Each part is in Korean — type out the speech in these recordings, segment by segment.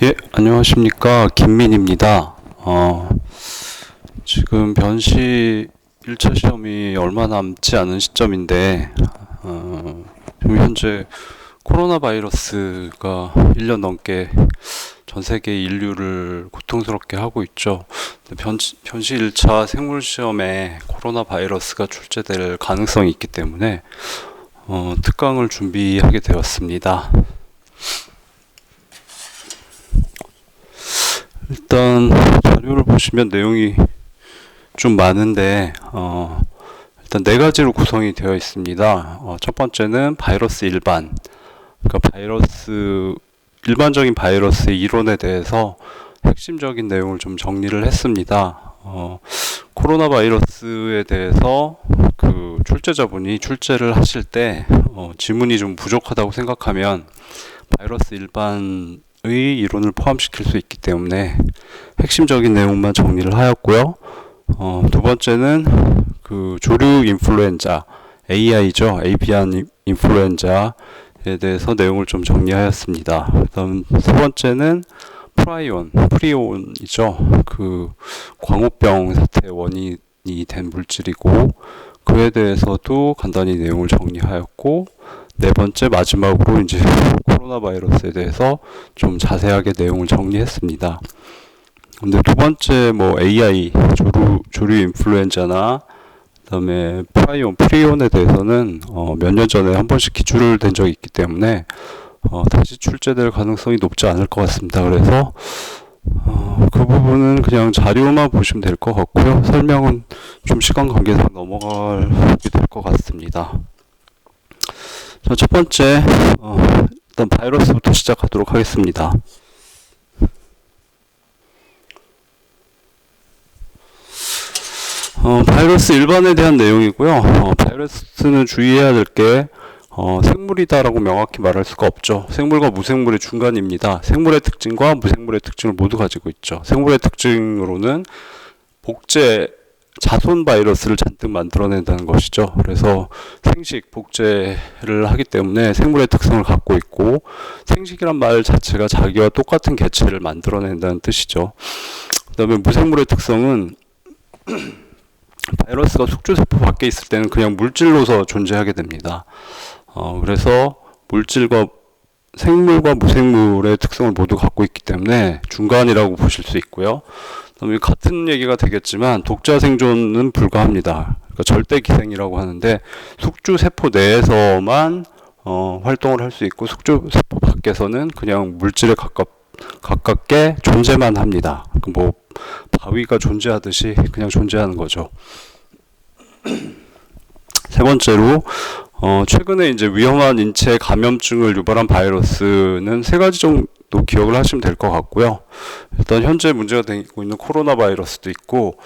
예, 안녕하십니까. 김민입니다. 지금 변시 1차 시험이 얼마 남지 않은 시점인데, 지금 현재 코로나 바이러스가 1년 넘게 전 세계 인류를 고통스럽게 하고 있죠. 변시 1차 생물 시험에 코로나 바이러스가 출제될 가능성이 있기 때문에, 특강을 준비하게 되었습니다. 일단 자료를 보시면 내용이 좀 많은데 일단 네 가지로 구성이 되어 있습니다. 첫 번째는 바이러스 일반, 그러니까 일반적인 바이러스의 이론에 대해서 핵심적인 내용을 좀 정리를 했습니다. 코로나 바이러스에 대해서 그 출제자분이 출제를 하실 때 지문이 좀 부족하다고 생각하면 바이러스 일반 의 이론을 포함시킬 수 있기 때문에 핵심적인 내용만 정리를 하였고요. 두 번째는 그 조류 인플루엔자 AI죠. 아비안 인플루엔자에 대해서 내용을 좀 정리하였습니다. 그다음 세 번째는 프리온이죠. 그 광우병 사태의 원인이 된 물질이고 그에 대해서도 간단히 내용을 정리하였고, 네 번째 마지막으로 이제 코로나 바이러스에 대해서 좀 자세하게 내용을 정리했습니다. 근데 두 번째 AI 조류 인플루엔자나 그다음에 프리온에 대해서는 몇 년 전에 한 번씩 기출된 적이 있기 때문에 다시 출제될 가능성이 높지 않을 것 같습니다. 그래서 그 부분은 그냥 자료만 보시면 될 것 같고요. 설명은 좀 시간 관계상 넘어가게 될 것 같습니다. 자, 첫 번째, 일단 바이러스부터 시작하도록 하겠습니다. 바이러스 일반에 대한 내용이고요. 바이러스는 주의해야 될 게 생물이다라고 명확히 말할 수가 없죠. 생물과 무생물의 중간입니다. 생물의 특징과 무생물의 특징을 모두 가지고 있죠. 생물의 특징으로는 자손 바이러스를 잔뜩 만들어낸다는 것이죠. 그래서 생식, 복제를 하기 때문에 생물의 특성을 갖고 있고, 생식이란 말 자체가 자기와 똑같은 개체를 만들어낸다는 뜻이죠. 그 다음에 무생물의 특성은 바이러스가 숙주세포 밖에 있을 때는 그냥 물질로서 존재하게 됩니다. 그래서 생물과 무생물의 특성을 모두 갖고 있기 때문에 중간이라고 보실 수 있고요. 그다음에 같은 얘기가 되겠지만 독자 생존은 불가합니다. 그러니까 절대 기생이라고 하는데 숙주세포 내에서만 활동을 할 수 있고, 숙주세포 밖에서는 그냥 물질에 가깝게 존재만 합니다. 뭐 바위가 존재하듯이 그냥 존재하는 거죠. 세 번째로 최근에 이제 위험한 인체 감염증을 유발한 바이러스는 세 가지 정도 기억을 하시면 될 것 같고요. 일단 현재 문제가 되고 있는 코로나 바이러스도 있고,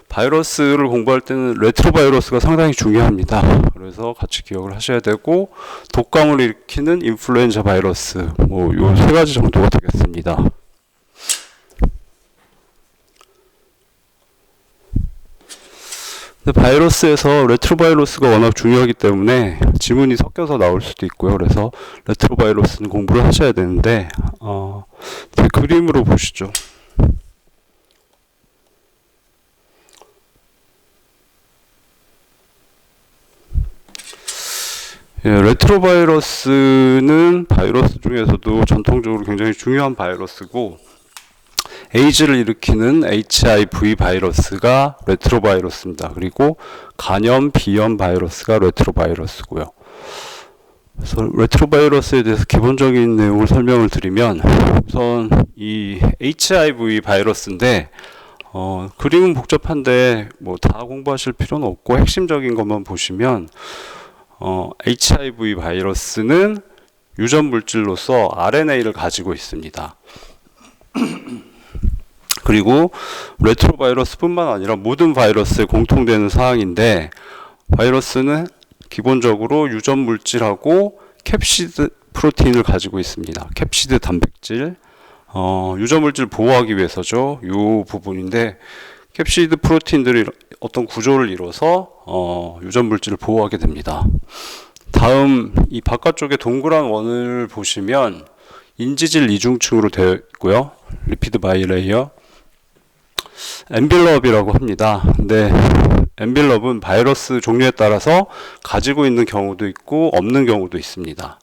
바이러스를 공부할 때는 레트로바이러스가 상당히 중요합니다. 그래서 같이 기억을 하셔야 되고, 독감을 일으키는 인플루엔자 바이러스, 요 세 가지 정도가 되겠습니다. 바이러스에서 레트로바이러스가 워낙 중요하기 때문에 지문이 섞여서 나올 수도 있고요. 그래서 레트로바이러스는 공부를 하셔야 되는데, 제 그림으로 보시죠. 예, 레트로바이러스는 바이러스 중에서도 전통적으로 굉장히 중요한 바이러스고, 에이즈를 일으키는 HIV 바이러스가 레트로바이러스입니다. 그리고 간염, 비염 바이러스가 레트로바이러스고요. 그래서 레트로바이러스에 대해서 기본적인 내용을 설명을 드리면, 우선 이 HIV 바이러스인데 그림은 복잡한데 다 공부하실 필요는 없고 핵심적인 것만 보시면, HIV 바이러스는 유전 물질로서 RNA를 가지고 있습니다. 그리고 레트로바이러스뿐만 아니라 모든 바이러스에 공통되는 사항인데, 바이러스는 기본적으로 유전 물질하고 캡시드 프로테인을 가지고 있습니다. 캡시드 단백질, 유전 물질 보호하기 위해서죠. 이 부분인데, 캡시드 프로테인들이 어떤 구조를 이뤄서 유전 물질을 보호하게 됩니다. 다음 이 바깥쪽에 동그란 원을 보시면 인지질 이중층으로 되어 있고요. 리피드 바이레이어. 엔빌럽이라고 합니다. 근데 엔빌럽은 바이러스 종류에 따라서 가지고 있는 경우도 있고 없는 경우도 있습니다.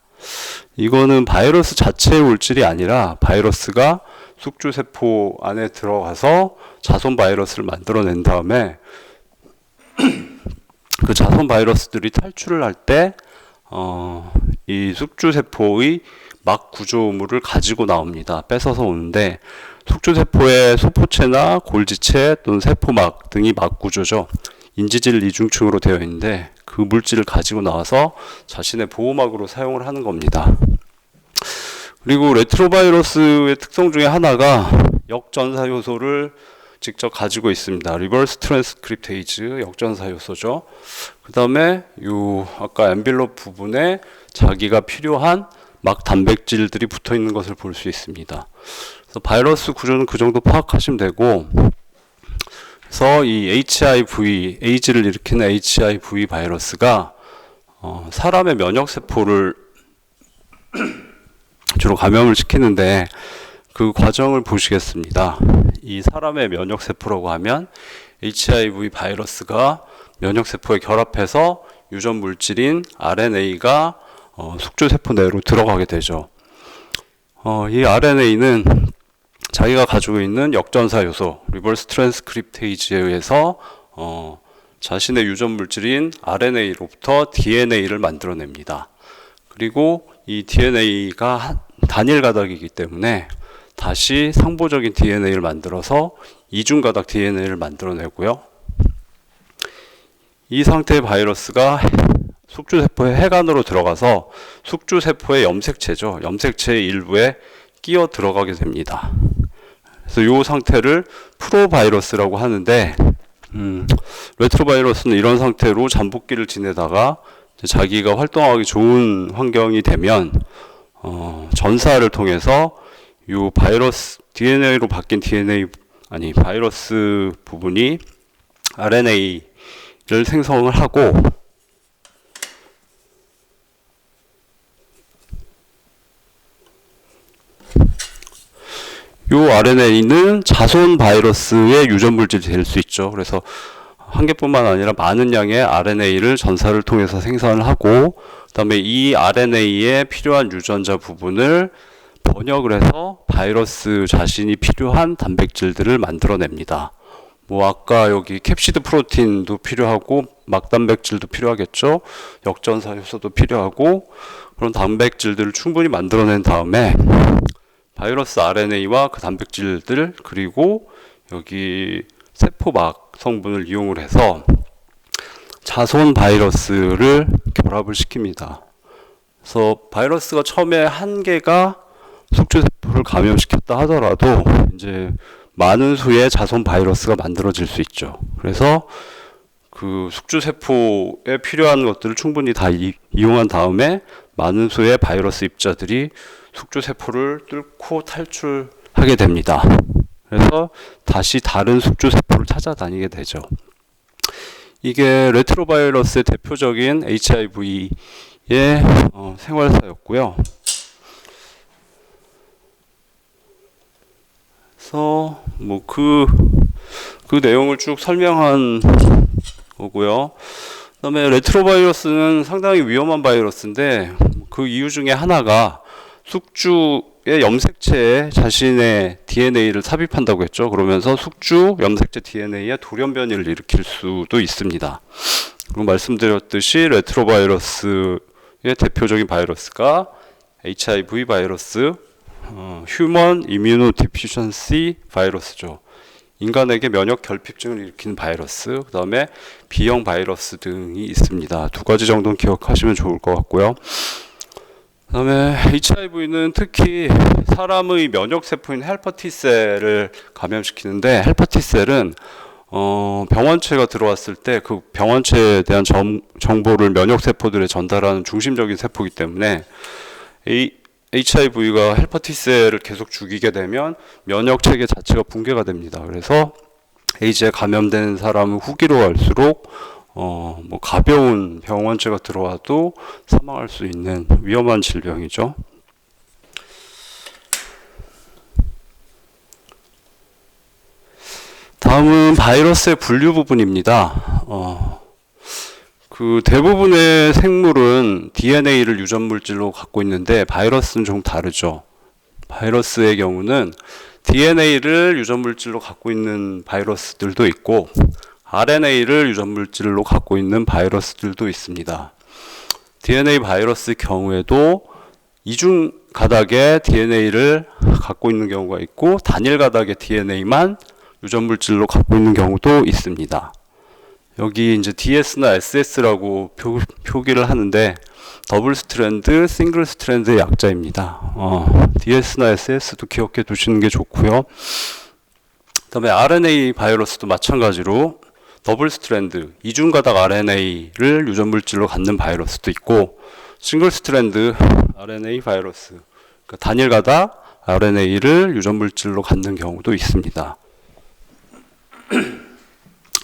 이거는 바이러스 자체의 물질이 아니라 바이러스가 숙주세포 안에 들어가서 자손 바이러스를 만들어낸 다음에 그 자손 바이러스들이 탈출을 할 때 이 숙주세포의 막 구조물을 가지고 나옵니다. 뺏어서 오는데 숙주세포의 소포체나 골지체 또는 세포막 등이 막 구조죠. 인지질 이중층으로 되어 있는데 그 물질을 가지고 나와서 자신의 보호막으로 사용을 하는 겁니다. 그리고 레트로바이러스의 특성 중에 하나가 역전사 요소를 직접 가지고 있습니다. 리버스 트랜스크립테이즈 역전사 요소죠. 그 다음에 요 아까 엔빌롭 부분에 자기가 필요한 막 단백질들이 붙어 있는 것을 볼 수 있습니다. 그래서 바이러스 구조는 그 정도 파악하시면 되고, 그래서 이 HIV, 에이즈를 일으키는 HIV 바이러스가 사람의 면역 세포를 주로 감염을 시키는데 그 과정을 보시겠습니다. 이 사람의 면역 세포라고 하면 HIV 바이러스가 면역 세포에 결합해서 유전 물질인 RNA가 숙주세포 내로 들어가게 되죠. 이 RNA는 자기가 가지고 있는 역전사 요소, 리버스 트랜스크립테이즈에 의해서 자신의 유전 물질인 RNA로부터 DNA를 만들어냅니다. 그리고 이 DNA가 단일 가닥이기 때문에 다시 상보적인 DNA를 만들어서 이중 가닥 DNA를 만들어내고요. 이 상태의 바이러스가 숙주세포의 해관으로 들어가서 숙주세포의 염색체죠. 염색체의 일부에 끼어 들어가게 됩니다. 그래서 이 상태를 프로바이러스라고 하는데 레트로바이러스는 이런 상태로 잠복기를 지내다가 자기가 활동하기 좋은 환경이 되면 전사를 통해서 이 바이러스 DNA로 바뀐 바이러스 부분이 RNA를 생성을 하고 이 RNA는 자손 바이러스의 유전 물질이 될 수 있죠. 그래서 한 개뿐만 아니라 많은 양의 RNA를 전사를 통해서 생산을 하고, 그 다음에 이 RNA에 필요한 유전자 부분을 번역을 해서 바이러스 자신이 필요한 단백질들을 만들어냅니다. 뭐 아까 여기 캡시드 프로틴도 필요하고 막 단백질도 필요하겠죠. 역전사 효소도 필요하고 그런 단백질들을 충분히 만들어낸 다음에 바이러스 RNA와 그 단백질들 그리고 여기 세포막 성분을 이용을 해서 자손 바이러스를 결합을 시킵니다. 그래서 바이러스가 처음에 한 개가 숙주세포를 감염시켰다 하더라도 이제 많은 수의 자손 바이러스가 만들어질 수 있죠. 그래서 그 숙주세포에 필요한 것들을 충분히 다 이용한 다음에 많은 수의 바이러스 입자들이 숙주세포를 뚫고 탈출하게 됩니다. 그래서 다시 다른 숙주세포를 찾아다니게 되죠. 이게 레트로바이러스의 대표적인 HIV의 생활사였고요. 그래서 뭐 그 내용을 쭉 설명한 거고요. 그다음에 레트로바이러스는 상당히 위험한 바이러스인데 그 이유 중에 하나가 숙주의 염색체에 자신의 DNA를 삽입한다고 했죠. 그러면서 숙주 염색체 DNA에 돌연변이를 일으킬 수도 있습니다. 그리고 말씀드렸듯이 레트로바이러스의 대표적인 바이러스가 HIV 바이러스, 휴먼 이뮤노 디피션시 바이러스죠. 인간에게 면역 결핍증을 일으키는 바이러스, 그 다음에 B형 바이러스 등이 있습니다. 두 가지 정도는 기억하시면 좋을 것 같고요. 그 다음에 HIV는 특히 사람의 면역세포인 헬퍼 T셀을 감염시키는데, 헬퍼 T셀은 병원체가 들어왔을 때 그 병원체에 대한 정보를 면역세포들에 전달하는 중심적인 세포이기 때문에 HIV가 헬퍼 T셀을 계속 죽이게 되면 면역체계 자체가 붕괴가 됩니다. 그래서 에이즈에 감염된 사람은 후기로 갈수록 뭐 가벼운 병원체가 들어와도 사망할 수 있는 위험한 질병이죠. 다음은 바이러스의 분류 부분입니다. 그 대부분의 생물은 DNA를 유전 물질로 갖고 있는데 바이러스는 좀 다르죠. 바이러스의 경우는 DNA를 유전 물질로 갖고 있는 바이러스들도 있고 RNA를 유전 물질로 갖고 있는 바이러스들도 있습니다. DNA 바이러스 경우에도 이중 가닥의 DNA를 갖고 있는 경우가 있고 단일 가닥의 DNA만 유전 물질로 갖고 있는 경우도 있습니다. 여기 이제 DS나 SS라고 표기를 하는데 더블 스트랜드, 싱글 스트랜드의 약자입니다. DS나 SS도 기억해 두시는 게 좋고요. 그다음에 RNA 바이러스도 마찬가지로 더블 스트랜드, 이중 가닥 RNA를 유전 물질로 갖는 바이러스도 있고 싱글 스트랜드 RNA 바이러스, 그러니까 단일 가닥 RNA를 유전 물질로 갖는 경우도 있습니다.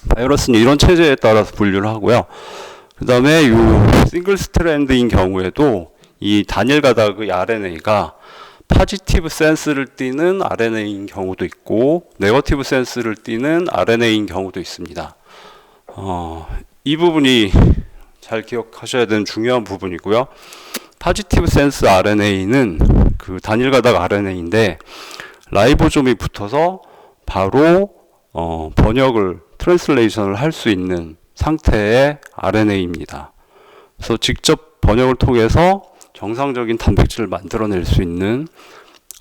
바이러스는 이런 체제에 따라서 분류를 하고요. 그 다음에 이 싱글 스트랜드인 경우에도 이 단일 가닥의 RNA가 파지티브 센스를 띠는 RNA인 경우도 있고 네거티브 센스를 띠는 RNA인 경우도 있습니다. 이 부분이 잘 기억하셔야 되는 중요한 부분이고요. 파지티브 센스 RNA는 그 단일 가닥 RNA인데 라이보솜이 붙어서 바로 번역을 트랜슬레이션을 할 수 있는 상태의 RNA입니다. 그래서 직접 번역을 통해서 정상적인 단백질을 만들어낼 수 있는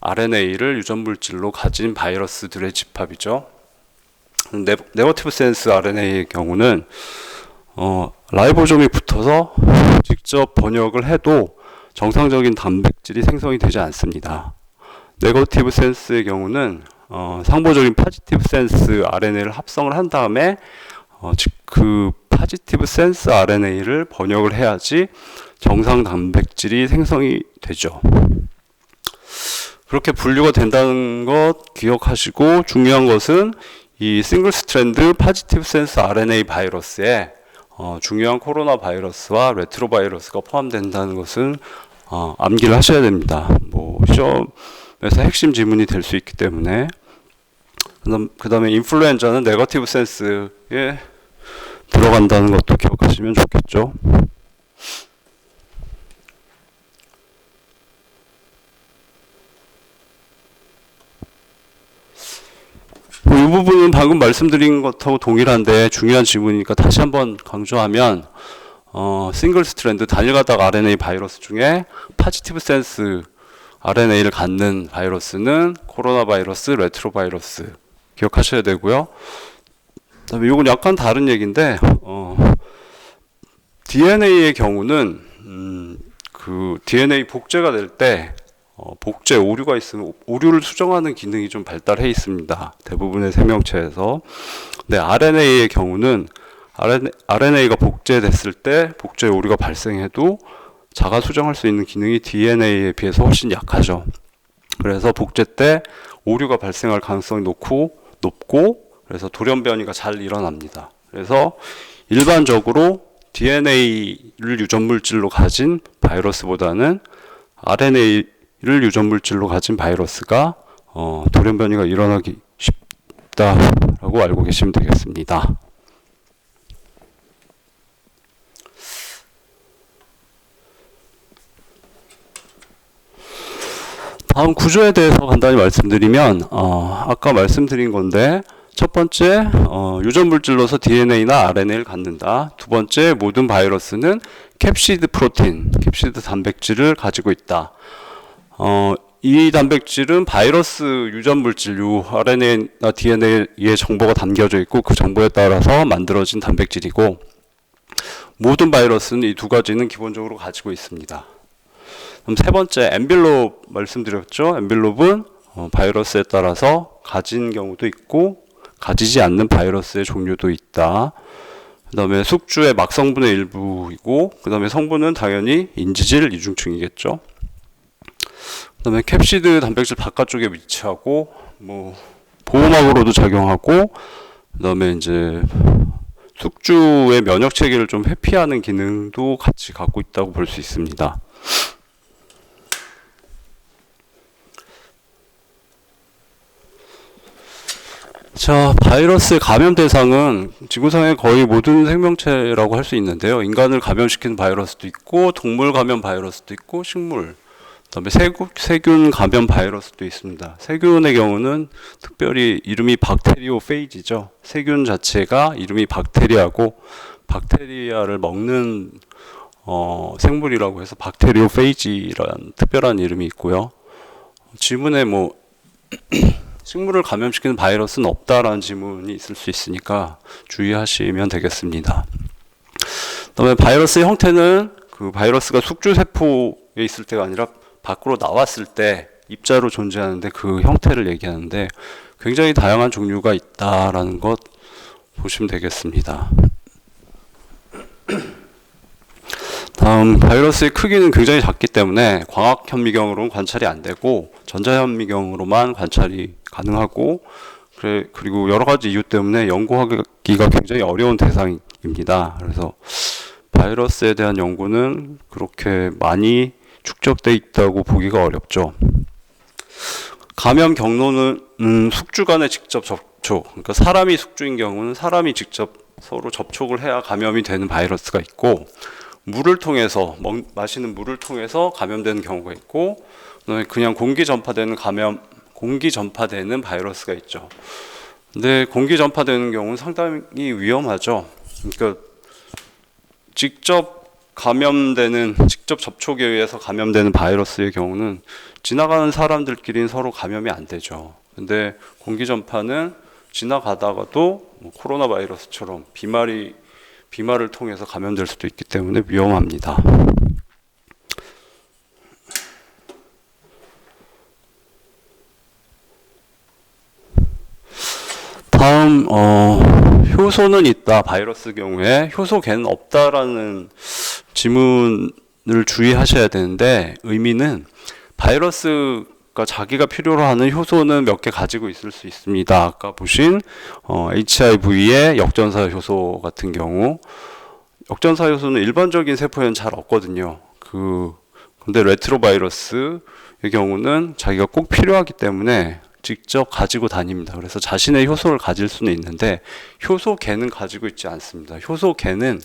RNA를 유전 물질로 가진 바이러스들의 집합이죠. 네거티브 센스 RNA의 경우는 라이보솜이 붙어서 직접 번역을 해도 정상적인 단백질이 생성이 되지 않습니다. 네거티브 센스의 경우는 상보적인 파지티브 센스 RNA를 합성을 한 다음에 그 파지티브 센스 RNA를 번역을 해야지 정상 단백질이 생성이 되죠. 그렇게 분류가 된다는 것 기억하시고 중요한 것은 이 싱글 스트랜드 파지티브 센스 RNA 바이러스에 중요한 코로나 바이러스와 레트로 바이러스가 포함된다는 것은 암기를 하셔야 됩니다. 뭐 시험에서 핵심 지문이 될 수 있기 때문에. 그 다음에 인플루엔자는 네거티브 센스에 들어간다는 것도 기억하시면 좋겠죠. 이 부분은 방금 말씀드린 것하고 동일한데 중요한 지문이니까 다시 한번 강조하면 싱글 스트랜드 단일 가닥 RNA 바이러스 중에 파지티브 센스 RNA를 갖는 바이러스는 코로나 바이러스, 레트로 바이러스 기억하셔야 되고요. 그다음에 이건 약간 다른 얘기인데 DNA의 경우는 그 DNA 복제가 될 때 복제 오류가 있으면 오류를 수정하는 기능이 좀 발달해 있습니다. 대부분의 생명체에서. 근데 RNA의 경우는 RNA가 복제됐을 때 복제 오류가 발생해도 자가 수정할 수 있는 기능이 DNA에 비해서 훨씬 약하죠. 그래서 복제 때 오류가 발생할 가능성이 높고 그래서 돌연 변이가 잘 일어납니다. 그래서 일반적으로 DNA를 유전 물질로 가진 바이러스보다는 RNA를 유전 물질로 가진 바이러스가 돌연 변이가 일어나기 쉽다라고 알고 계시면 되겠습니다. 다음 구조에 대해서 간단히 말씀드리면 아까 말씀드린 건데 첫 번째 유전 물질로서 DNA나 RNA를 갖는다. 두 번째 모든 바이러스는 캡시드 프로틴, 캡시드 단백질을 가지고 있다. 이 단백질은 바이러스 유전 물질, RNA나 DNA의 정보가 담겨져 있고 그 정보에 따라서 만들어진 단백질이고 모든 바이러스는 이 두 가지는 기본적으로 가지고 있습니다. 그럼 세 번째 엔빌롭 말씀드렸죠. 엔빌롭은 바이러스에 따라서 가진 경우도 있고 가지지 않는 바이러스의 종류도 있다. 그 다음에 숙주의 막성분의 일부이고 그 다음에 성분은 당연히 인지질 이중층이겠죠. 그 다음에 캡시드 단백질 바깥쪽에 위치하고 뭐 보호막으로도 작용하고 그 다음에 이제 숙주의 면역 체계를 좀 회피하는 기능도 같이 갖고 있다고 볼 수 있습니다. 자, 바이러스의 감염 대상은 지구상의 거의 모든 생명체라고 할 수 있는데요. 인간을 감염시키는 바이러스도 있고, 동물 감염 바이러스도 있고, 식물, 그다음에 세균 감염 바이러스도 있습니다. 세균의 경우는 특별히 이름이 박테리오페이지죠. 세균 자체가 이름이 박테리아고, 박테리아를 먹는 생물이라고 해서 박테리오페이지라는 특별한 이름이 있고요. 지문에 뭐 식물을 감염시키는 바이러스는 없다라는 지문이 있을 수 있으니까 주의하시면 되겠습니다. 그다음에 바이러스의 형태는 그 바이러스가 숙주세포에 있을 때가 아니라 밖으로 나왔을 때 입자로 존재하는데 그 형태를 얘기하는데 굉장히 다양한 종류가 있다라는 것 보시면 되겠습니다. 다음, 바이러스의 크기는 굉장히 작기 때문에 광학현미경으로는 관찰이 안 되고 전자현미경으로만 관찰이 가능하고, 그리고 여러 가지 이유 때문에 연구하기가 굉장히 어려운 대상입니다. 그래서 바이러스에 대한 연구는 그렇게 많이 축적돼 있다고 보기가 어렵죠. 감염 경로는 숙주 간의 직접 접촉, 그러니까 사람이 숙주인 경우는 사람이 직접 서로 접촉을 해야 감염이 되는 바이러스가 있고, 물을 통해서 마시는 물을 통해서 감염되는 경우가 있고, 그냥 공기 전파되는 바이러스가 있죠. 근데 공기 전파되는 경우는 상당히 위험하죠. 그러니까 직접 접촉에 의해서 감염되는 바이러스의 경우는 지나가는 사람들끼리는 서로 감염이 안 되죠. 근데 공기 전파는 지나가다가도 코로나 바이러스처럼 비말을 통해서 감염될 수도 있기 때문에 위험합니다. 다음, 효소는 있다. 바이러스 경우에 효소계는 없다라는 지문을 주의하셔야 되는데, 의미는 바이러스가 자기가 필요로 하는 효소는 몇 개 가지고 있을 수 있습니다. 아까 보신 HIV의 역전사 효소 같은 경우, 역전사 효소는 일반적인 세포에는 잘 없거든요. 근데 레트로바이러스의 경우는 자기가 꼭 필요하기 때문에 직접 가지고 다닙니다. 그래서 자신의 효소를 가질 수는 있는데 효소계는 가지고 있지 않습니다. 효소계는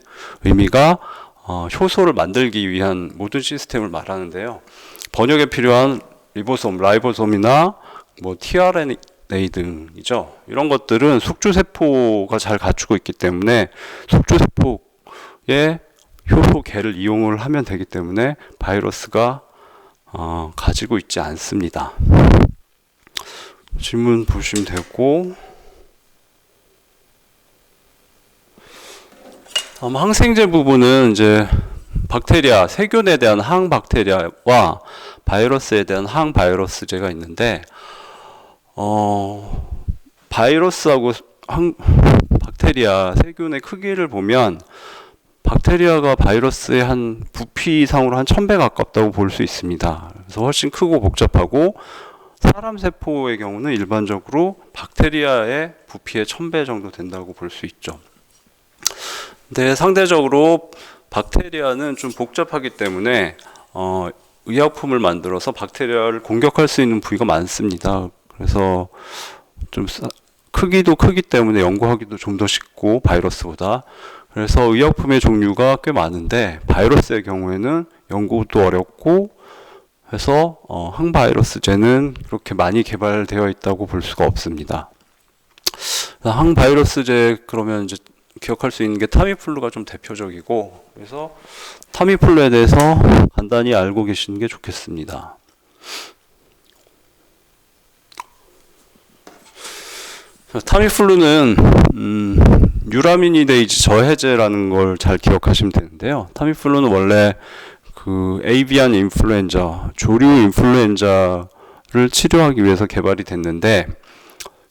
의미가 효소를 만들기 위한 모든 시스템을 말하는데요. 번역에 필요한 라이보솜이나 뭐 tRNA 등이죠. 이런 것들은 숙주세포가 잘 갖추고 있기 때문에 숙주세포의 효소계를 이용을 하면 되기 때문에 바이러스가 가지고 있지 않습니다. 질문 보시면 되고, 항생제 부분은 이제 박테리아, 세균에 대한 항박테리아와 바이러스에 대한 항바이러스제가 있는데, 바이러스하고 박테리아, 세균의 크기를 보면 박테리아가 바이러스의 한 부피 이상으로 한 1000배 가깝다고 볼 수 있습니다. 그래서 훨씬 크고 복잡하고, 사람 세포의 경우는 일반적으로 박테리아의 부피의 1000배 정도 된다고 볼 수 있죠. 근데 상대적으로 박테리아는 좀 복잡하기 때문에 의약품을 만들어서 박테리아를 공격할 수 있는 부위가 많습니다. 그래서 좀 크기도 크기 때문에 연구하기도 좀 더 쉽고, 바이러스보다. 그래서 의약품의 종류가 꽤 많은데 바이러스의 경우에는 연구도 어렵고 해서 항바이러스제는 그렇게 많이 개발되어 있다고 볼 수가 없습니다. 항바이러스제 그러면 이제 기억할 수 있는 게 타미플루가 좀 대표적이고, 그래서 타미플루에 대해서 간단히 알고 계시는 게 좋겠습니다. 타미플루는 유라미니데이즈 저해제라는 걸 잘 기억하시면 되는데요. 타미플루는 원래 에이비안 인플루엔자, 조류 인플루엔자를 치료하기 위해서 개발이 됐는데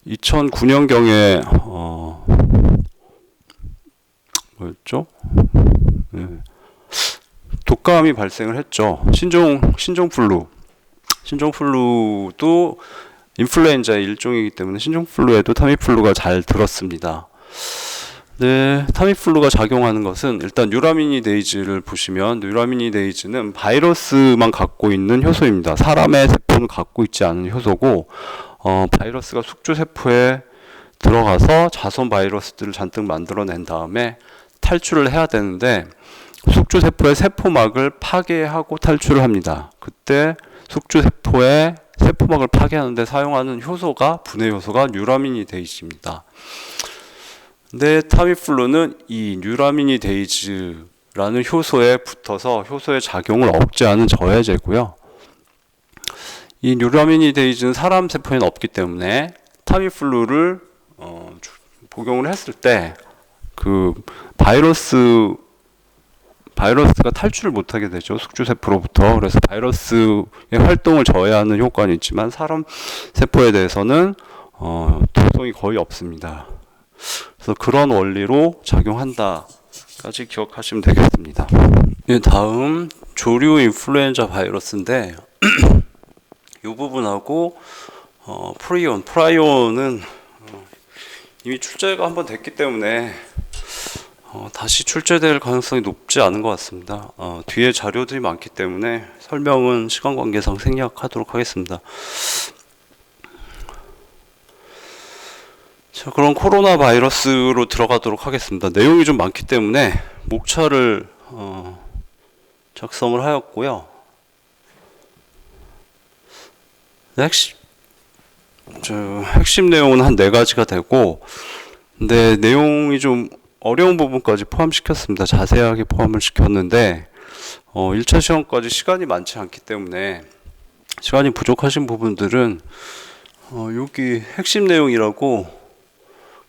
2009년경에 뭐였죠? 네. 독감이 발생을 했죠. 신종플루도 인플루엔자의 일종이기 때문에 신종플루에도 타미플루가 잘 들었습니다. 네, 타미플루가 작용하는 것은 일단 유라미니데이즈를 보시면, 유라미니데이즈는 바이러스만 갖고 있는 효소입니다. 사람의 세포는 갖고 있지 않은 효소고, 바이러스가 숙주세포에 들어가서 자손 바이러스들을 잔뜩 만들어낸 다음에 탈출을 해야 되는데 숙주세포의 세포막을 파괴하고 탈출을 합니다. 그때 숙주세포의 세포막을 파괴하는데 사용하는 효소가 분해 효소가 뉴라미니데이즈입니다. 근데 타미플루는 이 뉴라미니데이즈라는 효소에 붙어서 효소의 작용을 억제하는 저해제고요. 이 뉴라미니데이즈는 사람 세포에는 없기 때문에 타미플루를 복용을 했을 때 그 바이러스가 탈출을 못하게 되죠. 숙주세포로부터. 그래서 바이러스의 활동을 저해하는 효과는 있지만 사람 세포에 대해서는 독성이 거의 없습니다. 그래서 그런 원리로 작용한다까지 기억하시면 되겠습니다. 다음 조류 인플루엔자 바이러스인데 이 부분하고 프라이온은 이미 출제가 한번 됐기 때문에 다시 출제될 가능성이 높지 않은 것 같습니다. 뒤에 자료들이 많기 때문에 설명은 시간 관계상 생략하도록 하겠습니다. 자, 그럼 코로나 바이러스로 들어가도록 하겠습니다. 내용이 좀 많기 때문에 목차를 작성을 하였고요. 핵심 내용은 한 4가지가 되고, 근데 내용이 좀 어려운 부분까지 포함시켰습니다. 자세하게 포함을 시켰는데 1차 시험까지 시간이 많지 않기 때문에 시간이 부족하신 부분들은 여기 핵심 내용이라고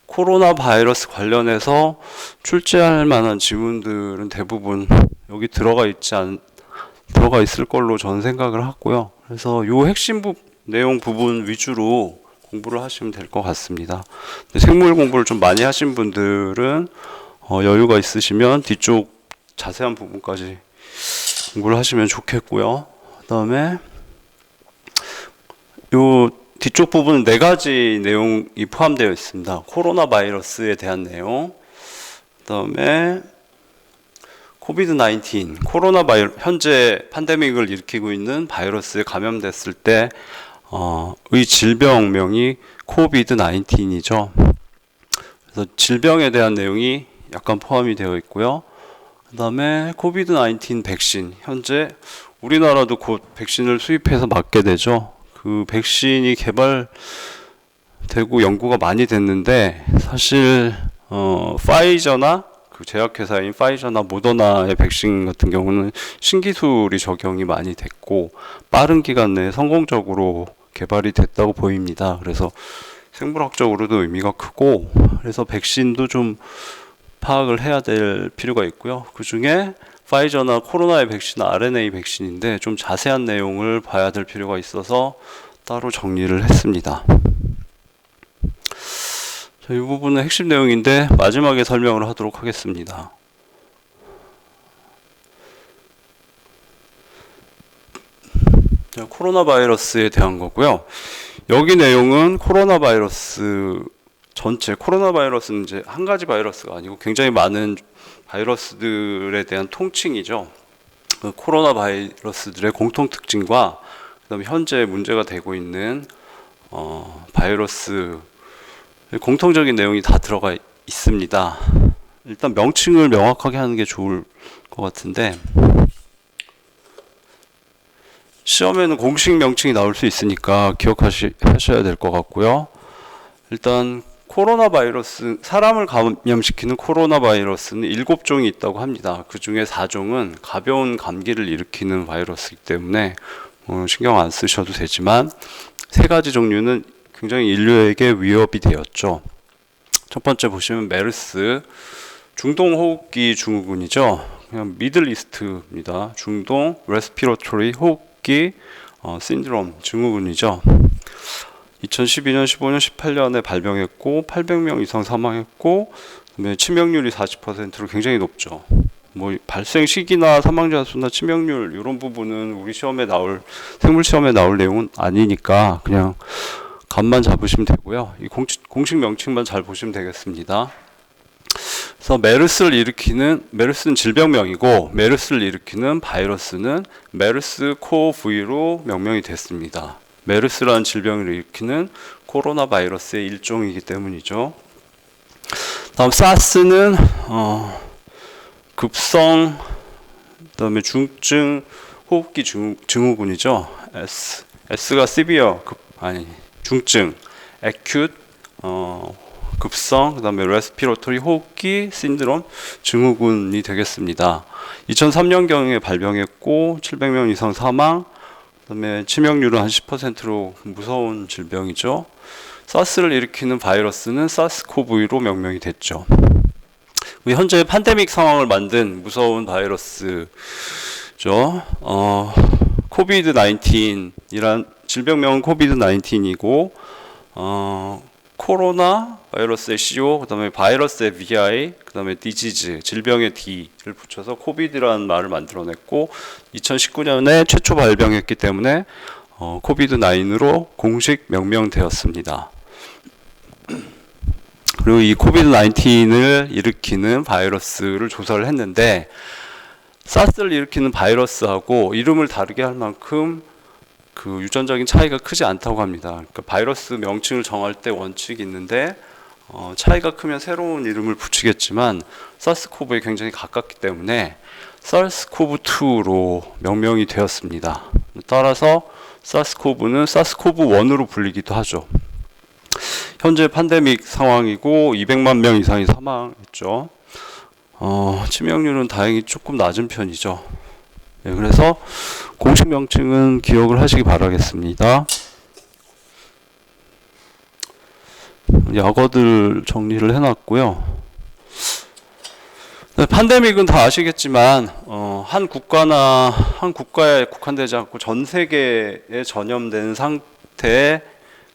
코로나 바이러스 관련해서 출제할 만한 지문들은 대부분 여기 들어가 있을 걸로 저는 생각을 하고요. 그래서 요 핵심 내용 부분 위주로 공부를 하시면 될 것 같습니다. 생물 공부를 좀 많이 하신 분들은 여유가 있으시면 뒤쪽 자세한 부분까지 공부를 하시면 좋겠고요. 그 다음에 요 뒤쪽 부분은 4가지 내용이 포함되어 있습니다. 코로나 바이러스에 대한 내용, 그 다음에 코비드-19, 현재 팬데믹을 일으키고 있는 바이러스에 감염됐을 때 의 질병명이 코비드-19이죠. 그래서 질병에 대한 내용이 약간 포함이 되어 있고요. 그 다음에 코비드-19 백신, 현재 우리나라도 곧 백신을 수입해서 맞게 되죠. 그 백신이 개발되고 연구가 많이 됐는데 사실 파이저나 그 제약회사인 파이저나 모더나의 백신 같은 경우는 신기술이 적용이 많이 됐고 빠른 기간 내에 성공적으로 개발이 됐다고 보입니다. 그래서 생물학적으로도 의미가 크고 그래서 백신도 좀 파악을 해야 될 필요가 있고요. 그 중에 파이저나 코로나의 백신은 RNA 백신인데 좀 자세한 내용을 봐야 될 필요가 있어서 따로 정리를 했습니다. 이 부분은 핵심 내용인데 마지막에 설명을 하도록 하겠습니다. 자, 코로나 바이러스에 대한 거고요. 여기 내용은 코로나 바이러스 전체, 코로나 바이러스는 이제 한 가지 바이러스가 아니고 굉장히 많은 바이러스들에 대한 통칭이죠. 그 코로나 바이러스들의 공통 특징과 그다음에 현재 문제가 되고 있는 바이러스 공통적인 내용이 다 들어가 있습니다. 일단 명칭을 명확하게 하는 게 좋을 것 같은데 시험에는 공식 명칭이 나올 수 있으니까 기억하셔야 될 것 같고요. 일단 코로나 바이러스, 사람을 감염시키는 코로나 바이러스는 7종이 있다고 합니다. 그 중에 4종은 가벼운 감기를 일으키는 바이러스이기 때문에 신경 안 쓰셔도 되지만 3가지 종류는 굉장히 인류에게 위협이 되었죠. 첫 번째 보시면 메르스, 중동 호흡기 증후군이죠. 그냥 미들 이스트입니다. 중동 레스피러토리 호흡기 신드롬 증후군이죠. 2012년, 15년, 18년에 발병했고 800명 이상 사망했고 그다음에 치명률이 40%로 굉장히 높죠. 뭐 발생 시기나 사망자 수나 치명률 이런 부분은 우리 시험에 생물 시험에 나올 내용은 아니니까 그냥 감만 잡으시면 되고요. 이 공식 명칭만 잘 보시면 되겠습니다. 그래서 메르스는 질병명이고 메르스를 일으키는 바이러스는 메르스 코V로 명명이 됐습니다. 메르스라는 질병을 일으키는 코로나 바이러스의 일종이기 때문이죠. 다음 사스는 급성, 그다음에 중증 호흡기 증후군이죠. S가 severe, 중증, acute, 급성, 그다음에 respiratory 호흡기 신드롬 증후군이 되겠습니다. 2003년경에 발병했고 700명 이상 사망, 그다음에 치명률은 한 10%로 무서운 질병이죠. 사스를 일으키는 바이러스는 사스코브로 명명이 됐죠. 현재 팬데믹 상황을 만든 무서운 바이러스죠. 코비드-19이란 질병명은 코비드-19이고 코로나 바이러스의 CO, 그다음에 바이러스의 VI, 그다음에 디지즈, 질병의 D를 붙여서 코비드라는 말을 만들어냈고 2019년에 최초 발병했기 때문에 코비드-9으로 공식 명명되었습니다. 그리고 이 코비드-19을 일으키는 바이러스를 조사를 했는데 사스를 일으키는 바이러스하고 이름을 다르게 할 만큼 그 유전적인 차이가 크지 않다고 합니다. 그러니까 바이러스 명칭을 정할 때 원칙이 있는데 차이가 크면 새로운 이름을 붙이겠지만 사스코브에 굉장히 가깝기 때문에 사스코브2로 명명이 되었습니다. 따라서 사스코브는 사스코브1으로 불리기도 하죠. 현재 팬데믹 상황이고 200만 명 이상이 사망했죠. 치명률은 다행히 조금 낮은 편이죠. 네, 그래서 공식 명칭은 기억을 하시기 바라겠습니다. 약어들 정리를 해놨고요. 네, 팬데믹은 다 아시겠지만 한 국가에 국한되지 않고 전 세계에 전염된 상태의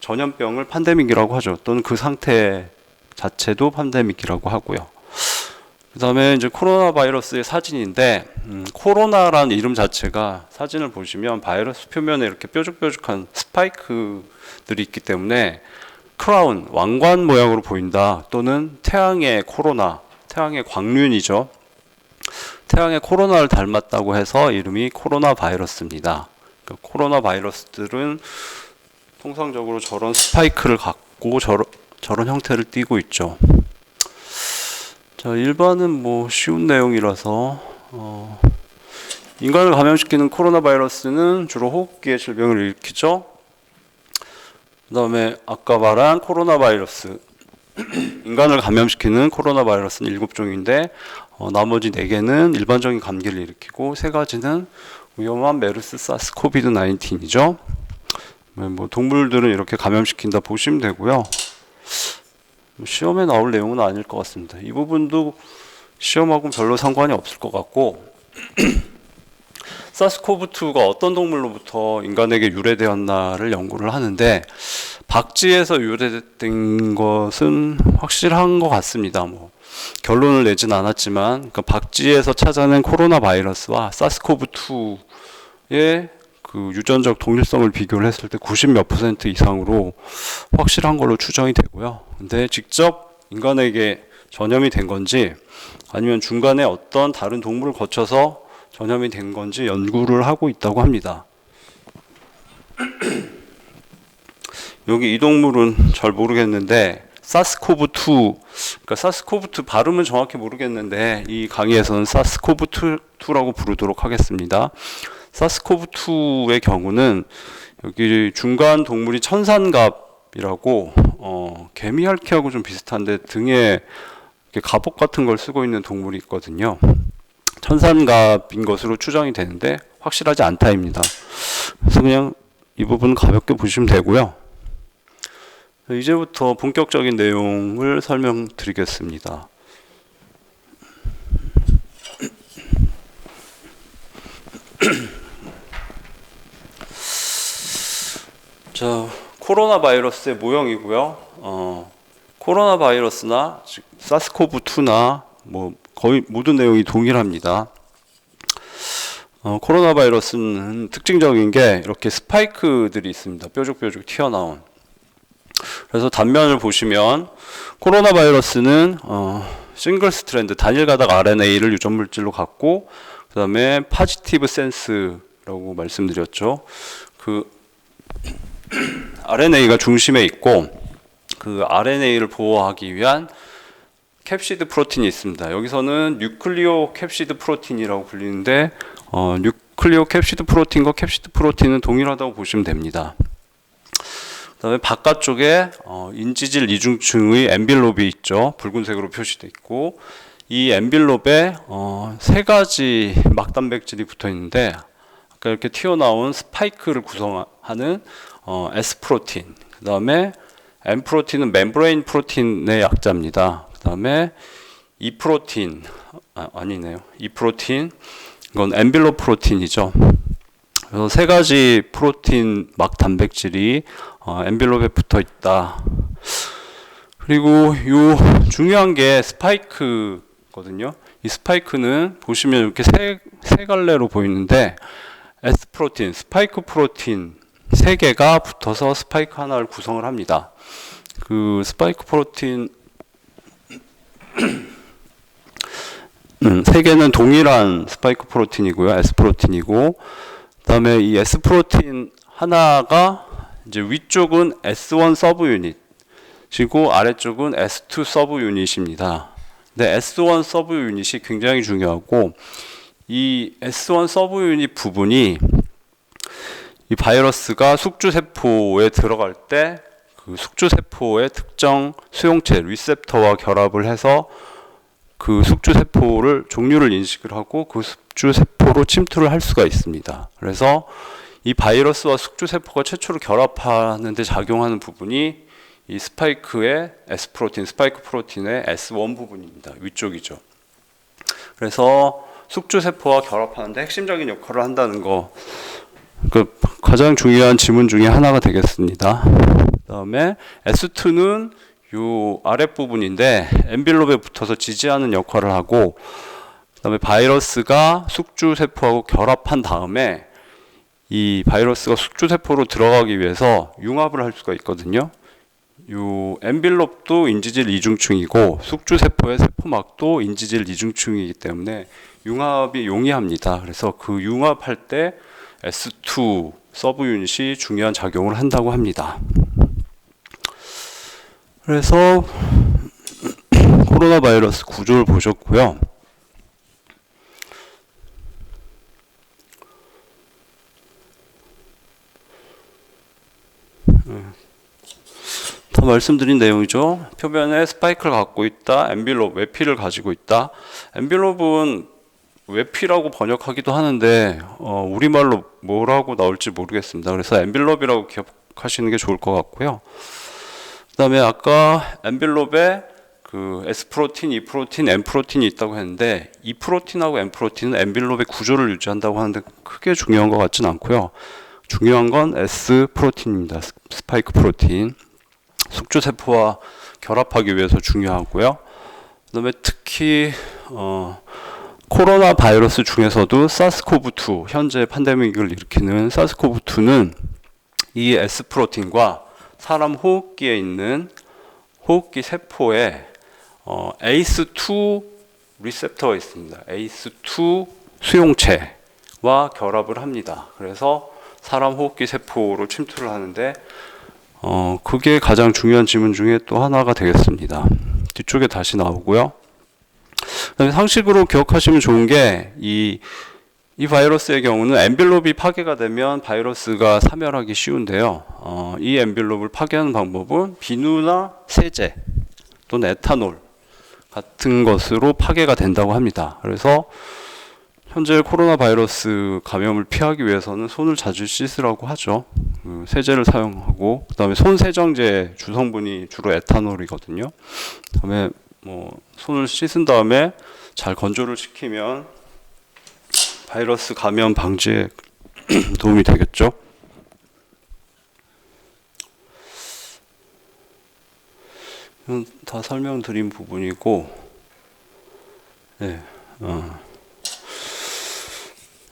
전염병을 팬데믹이라고 하죠. 또는 그 상태 자체도 팬데믹이라고 하고요. 그 다음에 이제 코로나 바이러스의 사진인데 코로나라는 이름 자체가 사진을 보시면 바이러스 표면에 이렇게 뾰족뾰족한 스파이크들이 있기 때문에 크라운, 왕관 모양으로 보인다. 또는 태양의 코로나, 태양의 광륜이죠. 태양의 코로나를 닮았다고 해서 이름이 코로나 바이러스입니다. 그러니까 코로나 바이러스들은 통상적으로 저런 스파이크를 갖고 저런 형태를 띠고 있죠. 자, 일반은 뭐 쉬운 내용이라서 인간을 감염시키는 코로나 바이러스는 주로 호흡기의 질병을 일으키죠. 그 다음에 아까 말한 코로나 바이러스 인간을 감염시키는 코로나 바이러스는 7종인데 나머지 4개는 일반적인 감기를 일으키고 3가지는 위험한 메르스 사스 코비드 19이죠. 뭐 동물들은 이렇게 감염시킨다 보시면 되고요. 시험에 나올 내용은 아닐 것 같습니다. 이 부분도 시험하고는 별로 상관이 없을 것 같고 사스코브2가 어떤 동물로부터 인간에게 유래되었나를 연구를 하는데 박쥐에서 유래된 것은 확실한 것 같습니다. 뭐 결론을 내진 않았지만 그러니까 박쥐에서 찾아낸 코로나 바이러스와 사스코브2의 그 유전적 동일성을 비교를 했을 때 90몇 % 이상으로 확실한 걸로 추정이 되고요. 근데 직접 인간에게 전염이 된 건지 아니면 중간에 어떤 다른 동물을 거쳐서 전염이 된 건지 연구를 하고 있다고 합니다. 여기 이 동물은 잘 모르겠는데 사스코브2, 그러니까 사스코브2 발음은 정확히 모르겠는데 이 강의에서는 사스코브2라고 부르도록 하겠습니다. 사스코브2의 경우는 여기 중간 동물이 천산갑이라고 개미핥기하고 좀 비슷한데 등에 이렇게 갑옷 같은 걸 쓰고 있는 동물이 있거든요. 천산갑인 것으로 추정이 되는데 확실하지 않다입니다. 그래서 그냥 이 부분 가볍게 보시면 되고요. 이제부터 본격적인 내용을 설명드리겠습니다. 자, 코로나 바이러스의 모형이고요. 코로나 바이러스나 즉 사스코브2나 뭐 거의 모든 내용이 동일합니다. 코로나 바이러스는 특징적인 게 이렇게 스파이크들이 있습니다. 뾰족뾰족 튀어나온. 그래서 단면을 보시면 코로나 바이러스는 싱글 스트랜드 단일 가닥 RNA를 유전 물질로 갖고 그다음에 파지티브 센스라고 말씀드렸죠. 그 RNA가 중심에 있고 그 RNA를 보호하기 위한 캡시드 프로틴이 있습니다. 여기서는 뉴클리오 캡시드 프로틴이라고 불리는데 뉴클리오 캡시드 프로틴과 캡시드 프로틴은 동일하다고 보시면 됩니다. 그다음에 바깥쪽에 인지질 이중층의 엔빌롭이 있죠. 붉은색으로 표시되어 있고 이 엔빌롭에 세 가지 막단백질이 붙어 있는데 아까 이렇게 튀어나온 스파이크를 구성하는 S 프로틴, 그 다음에 M 프로틴은 멤브레인 프로틴의 약자입니다. 그 다음에 E 프로틴, 아니네요. E 프로틴, 이건 엔빌롭 프로틴이죠. 그래서 세 가지 프로틴 막 단백질이 엔빌롭에 붙어 있다. 그리고 요 중요한 게 스파이크거든요. 이 스파이크는 보시면 이렇게 세 갈래로 보이는데 S 프로틴, 스파이크 프로틴 세 개가 붙어서 스파이크 하나를 구성을 합니다. 그 스파이크 프로틴 세 개는 동일한 스파이크 프로틴이고요. S 프로틴이고, 그다음에 이 S 프로틴 하나가 이제 위쪽은 S1 서브 유닛이고 아래쪽은 S2 서브 유닛입니다. 근데 S1 서브 유닛이 굉장히 중요하고 이 S1 서브 유닛 부분이 이 바이러스가 숙주세포에 들어갈 때 그 숙주세포의 특정 수용체 리셉터와 결합을 해서 그 숙주세포를 종류를 인식을 하고 그 숙주세포로 침투를 할 수가 있습니다. 그래서 이 바이러스와 숙주세포가 최초로 결합하는 데 작용하는 부분이 이 스파이크의 S 프로틴, 스파이크 프로틴의 S1 부분입니다. 위쪽이죠. 그래서 숙주세포와 결합하는데 핵심적인 역할을 한다는 거, 그 가장 중요한 지문 중에 하나가 되겠습니다. 그 다음에 S2는 요 아랫부분인데 엔빌롭에 붙어서 지지하는 역할을 하고, 그 다음에 바이러스가 숙주세포하고 결합한 다음에 이 바이러스가 숙주세포로 들어가기 위해서 융합을 할 수가 있거든요. 요 엔빌롭도 인지질 이중층이고 숙주세포의 세포막도 인지질 이중층이기 때문에 융합이 용이합니다. 그래서 그 융합할 때 S2 서브 유닛이 중요한 작용을 한다고 합니다. 그래서 코로나 바이러스 구조를 보셨고요. 더 말씀드린 내용이죠. 표면에 스파이크를 갖고 있다. 엔빌롭, 외피를 가지고 있다. 엔빌롭은 외피라고 번역하기도 하는데 우리말로 뭐라고 나올지 모르겠습니다. 그래서 엔빌롭이라고 기억하시는 게 좋을 것 같고요. 그 다음에 아까 엔빌롭에 그 S 프로틴, E 프로틴, M 프로틴이 있다고 했는데 E 프로틴하고 M 프로틴은 엔빌롭의 구조를 유지한다고 하는데 크게 중요한 것 같진 않고요. 중요한 건 S 프로틴입니다. 스파이크 프로틴. 숙주세포와 결합하기 위해서 중요하고요. 그 다음에 특히 코로나 바이러스 중에서도 사스코브2, 현재 팬데믹을 일으키는 사스코브2는 이 S 프로틴과 사람 호흡기에 있는 호흡기 세포에 ACE2 리셉터가 있습니다. ACE2 수용체와 결합을 합니다. 그래서 사람 호흡기 세포로 침투를 하는데 그게 가장 중요한 지문 중에 또 하나가 되겠습니다. 뒤쪽에 다시 나오고요. 상식으로 기억하시면 좋은 게 이 바이러스의 경우는 엔빌롭이 파괴가 되면 바이러스가 사멸하기 쉬운데요. 이 엔빌롭을 파괴하는 방법은 비누나 세제 또는 에탄올 같은 것으로 파괴가 된다고 합니다. 그래서 현재 코로나 바이러스 감염을 피하기 위해서는 손을 자주 씻으라고 하죠. 세제를 사용하고, 그 다음에 손 세정제 주성분이 주로 에탄올이거든요. 그 다음에 손을 씻은 다음에 잘 건조를 시키면 바이러스 감염 방지에 도움이 되겠죠. 이건 다 설명드린 부분이고, 네,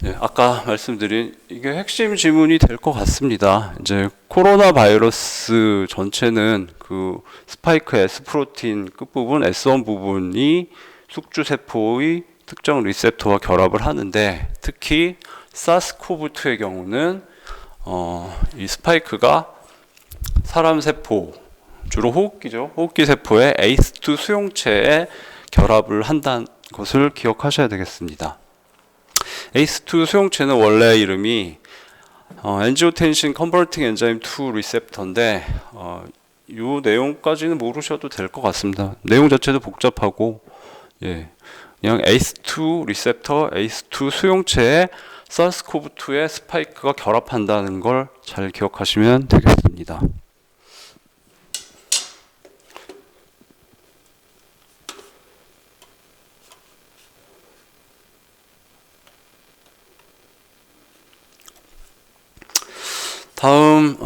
네, 아까 말씀드린 이게 핵심 지문이 될 것 같습니다. 이제 코로나 바이러스 전체는 그 스파이크 S 프로틴 끝부분 S1 부분이 숙주세포의 특정 리셉터와 결합을 하는데, 특히 사스코브2의 경우는 이 스파이크가 사람 세포, 주로 호흡기죠. 호흡기 세포에 ACE2 수용체에 결합을 한다는 것을 기억하셔야 되겠습니다. ACE2 수용체는 원래 이름이 엔지오텐신 컨버팅 엔자임 2 리셉터인데 이 내용까지는 모르셔도 될 것 같습니다. 내용 자체도 복잡하고 그냥 ACE2 리셉터, ACE2 수용체에 SARS-CoV-2의 스파이크가 결합한다는 걸 잘 기억하시면 되겠습니다. 다음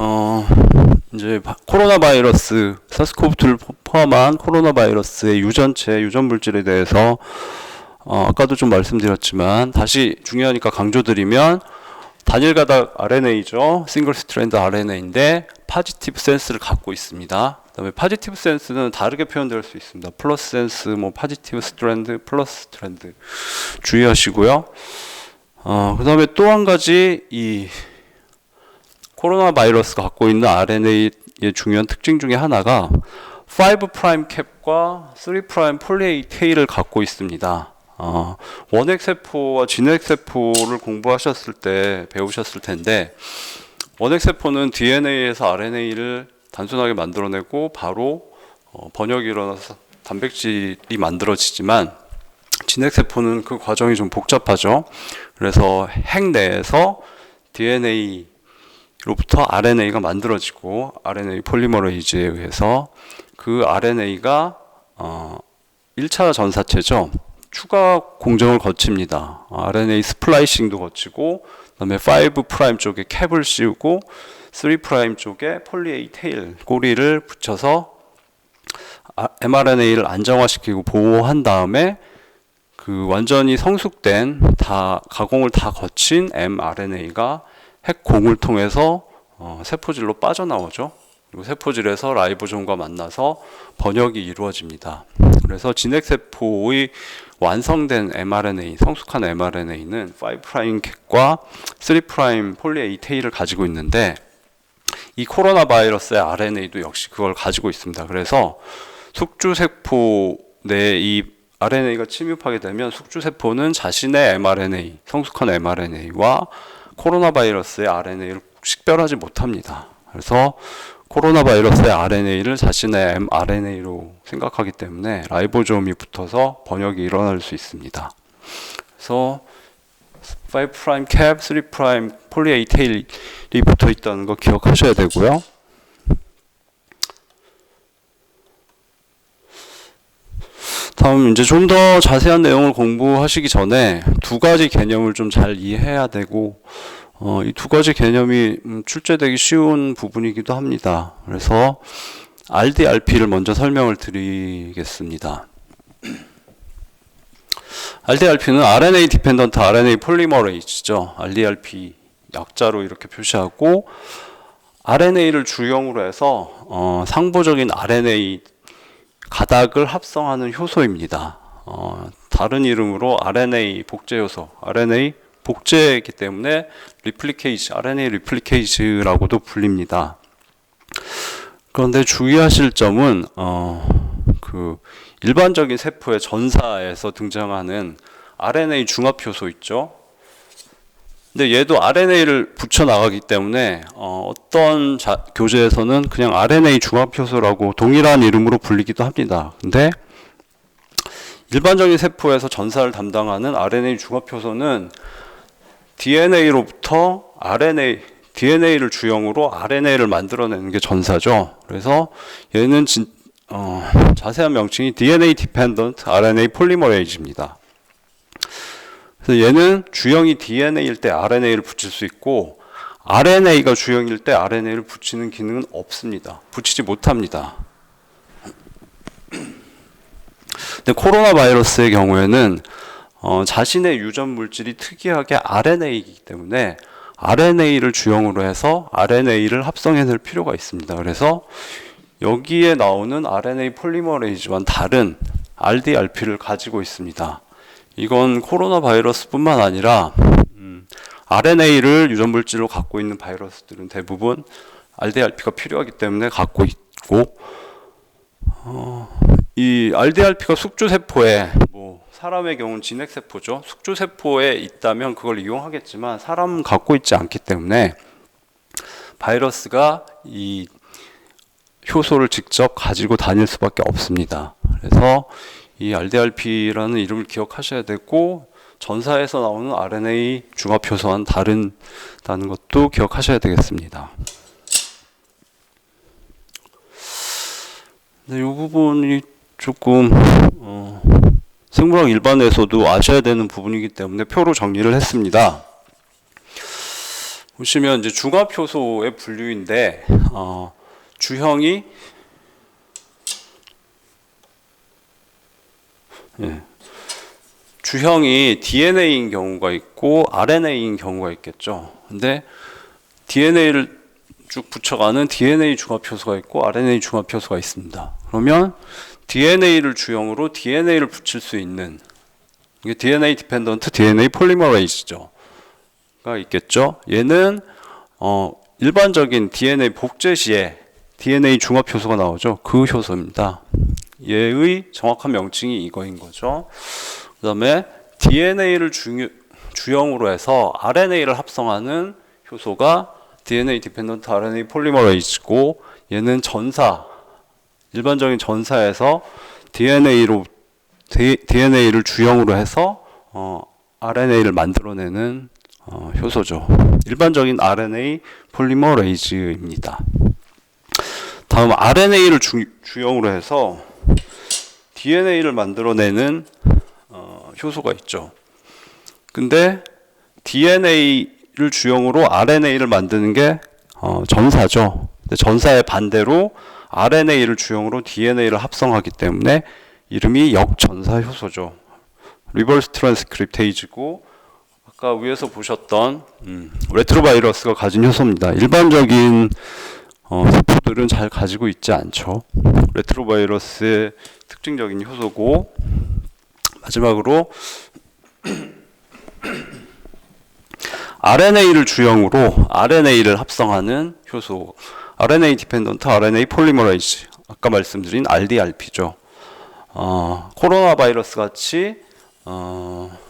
이제 코로나 바이러스, 사스코브2를 포함한 코로나 바이러스의 유전체, 유전 물질에 대해서 아까도 좀 말씀드렸지만 다시 중요하니까 강조드리면 단일 가닥 RNA죠. 싱글 스트랜드 RNA인데 파지티브 센스를 갖고 있습니다. 그다음에 파지티브 센스는 다르게 표현될 수 있습니다. 플러스 센스, 뭐 파지티브 스트랜드, 플러스 스트랜드 주의하시고요. 그다음에 또 한 가지 이 코로나 바이러스가 갖고 있는 RNA의 중요한 특징 중에 하나가 5' 캡과 3' 폴리A 테일을 갖고 있습니다. 원핵 세포와 진핵 세포를 공부하셨을 때 배우셨을 텐데 원핵 세포는 DNA에서 RNA를 단순하게 만들어내고 바로 번역이 일어나서 단백질이 만들어지지만 진핵 세포는 그 과정이 좀 복잡하죠. 그래서 핵 내에서 DNA 로부터 RNA가 만들어지고 RNA 폴리머레이즈에 의해서 그 RNA가 1차 전사체죠. 추가 공정을 거칩니다. RNA 스플라이싱도 거치고 그다음에 5' 쪽에 캡을 씌우고 3' 쪽에 폴리A 테일 꼬리를 붙여서 mRNA를 안정화시키고 보호한 다음에 그 완전히 성숙된 다 가공을 다 거친 mRNA가 핵공을 통해서 세포질로 빠져나오죠. 그리고 세포질에서 라이보솜과 만나서 번역이 이루어집니다. 그래서 진핵세포의 완성된 mRNA, 성숙한 mRNA는 5' 캡과 3' 폴리A 테일을 가지고 있는데 이 코로나 바이러스의 RNA도 역시 그걸 가지고 있습니다. 그래서 숙주세포 내에 이 RNA가 침입하게 되면 숙주세포는 자신의 mRNA, 성숙한 mRNA와 코로나 바이러스의 RNA를 식별하지 못합니다. 그래서 코로나 바이러스의 RNA를 자신의 mRNA로 생각하기 때문에 라이보솜이 붙어서 번역이 일어날 수 있습니다. 그래서 5' 캡, 3' 폴리A 테일이 붙어 있다는 거 기억하셔야 되고요. 다음 이제 좀 더 자세한 내용을 공부하시기 전에 두 가지 개념을 좀 잘 이해해야 되고 이 두 가지 개념이 출제되기 쉬운 부분이기도 합니다. 그래서 RDRP를 먼저 설명을 드리겠습니다. RDRP는 RNA 디펜던트 RNA 폴리머레이즈죠. RDRP 약자로 이렇게 표시하고 RNA를 주형으로 해서 상부적인 RNA 가닥을 합성하는 효소입니다. 다른 이름으로 RNA 복제 효소, RNA 복제이기 때문에 리플리케이즈, RNA 리플리케이즈라고도 불립니다. 그런데 주의하실 점은 그 일반적인 세포의 전사에서 등장하는 RNA 중합 효소 있죠. 근데 얘도 RNA를 붙여 나가기 때문에 어떤 교재에서는 그냥 RNA 중합 효소라고 동일한 이름으로 불리기도 합니다. 근데 일반적인 세포에서 전사를 담당하는 RNA 중합 효소는 DNA로부터 DNA를 주형으로 RNA를 만들어내는 게 전사죠. 그래서 얘는 자세한 명칭이 DNA Dependent RNA Polymerase입니다. 그래서 얘는 주형이 DNA일 때 RNA를 붙일 수 있고 RNA가 주형일 때 RNA를 붙이는 기능은 없습니다. 붙이지 못합니다. 근데 코로나 바이러스의 경우에는 자신의 유전 물질이 특이하게 RNA이기 때문에 RNA를 주형으로 해서 RNA를 합성해낼 필요가 있습니다. 그래서 여기에 나오는 RNA 폴리머레이즈와는 다른 RDRP를 가지고 있습니다. 이건 코로나 바이러스뿐만 아니라 RNA를 유전 물질로 갖고 있는 바이러스들은 대부분 RDRP가 필요하기 때문에 갖고 있고, 이 RDRP가 숙주세포에, 뭐 사람의 경우는 진핵세포죠. 숙주세포에 있다면 그걸 이용하겠지만 사람 갖고 있지 않기 때문에 바이러스가 이 효소를 직접 가지고 다닐 수밖에 없습니다. 그래서 이 RDRP라는 이름을 기억하셔야 되고, 전사에서 나오는 RNA 중합효소와는 다른다는 것도 기억하셔야 되겠습니다. 이 부분이 조금 생물학 일반에서도 아셔야 되는 부분이기 때문에 표로 정리를 했습니다. 보시면 이제 중합효소의 분류인데, 주형이 주형이 DNA인 경우가 있고 RNA인 경우가 있겠죠. 근데 DNA를 쭉 붙여가는 DNA 중합효소가 있고 RNA 중합효소가 있습니다. 그러면 DNA를 주형으로 DNA를 붙일 수 있는, 이게 DNA 디펜던트 DNA 폴리머레이즈죠. 가 있겠죠. 얘는 일반적인 DNA 복제 시에 DNA 중합효소가 나오죠. 그 효소입니다. 얘의 정확한 명칭이 이거인 거죠. 그 다음에 DNA를 주형으로 해서 RNA를 합성하는 효소가 DNA 디펜던트 RNA 폴리머레이즈고, 얘는 일반적인 전사에서 DNA를 주형으로 해서 RNA를 만들어내는 효소죠. 일반적인 RNA 폴리머레이즈입니다. 다음 RNA를 주형으로 해서 DNA를 만들어내는 효소가 있죠. 근데 DNA를 주형으로 RNA를 만드는 게 전사죠. 근데 전사의 반대로 RNA를 주형으로 DNA를 합성하기 때문에 이름이 역전사 효소죠. 리버스 트랜스크립테이즈고, 아까 위에서 보셨던 레트로바이러스가 가진 효소입니다. 일반적인 세포들은 잘 가지고 있지 않죠. 레트로바이러스의 특징적인 효소고, 마지막으로 RNA를 주형으로 RNA를 합성하는 효소, RNA 디펜던트 RNA 폴리머레이즈, 아까 말씀드린 RDRP죠. 코로나 바이러스 같이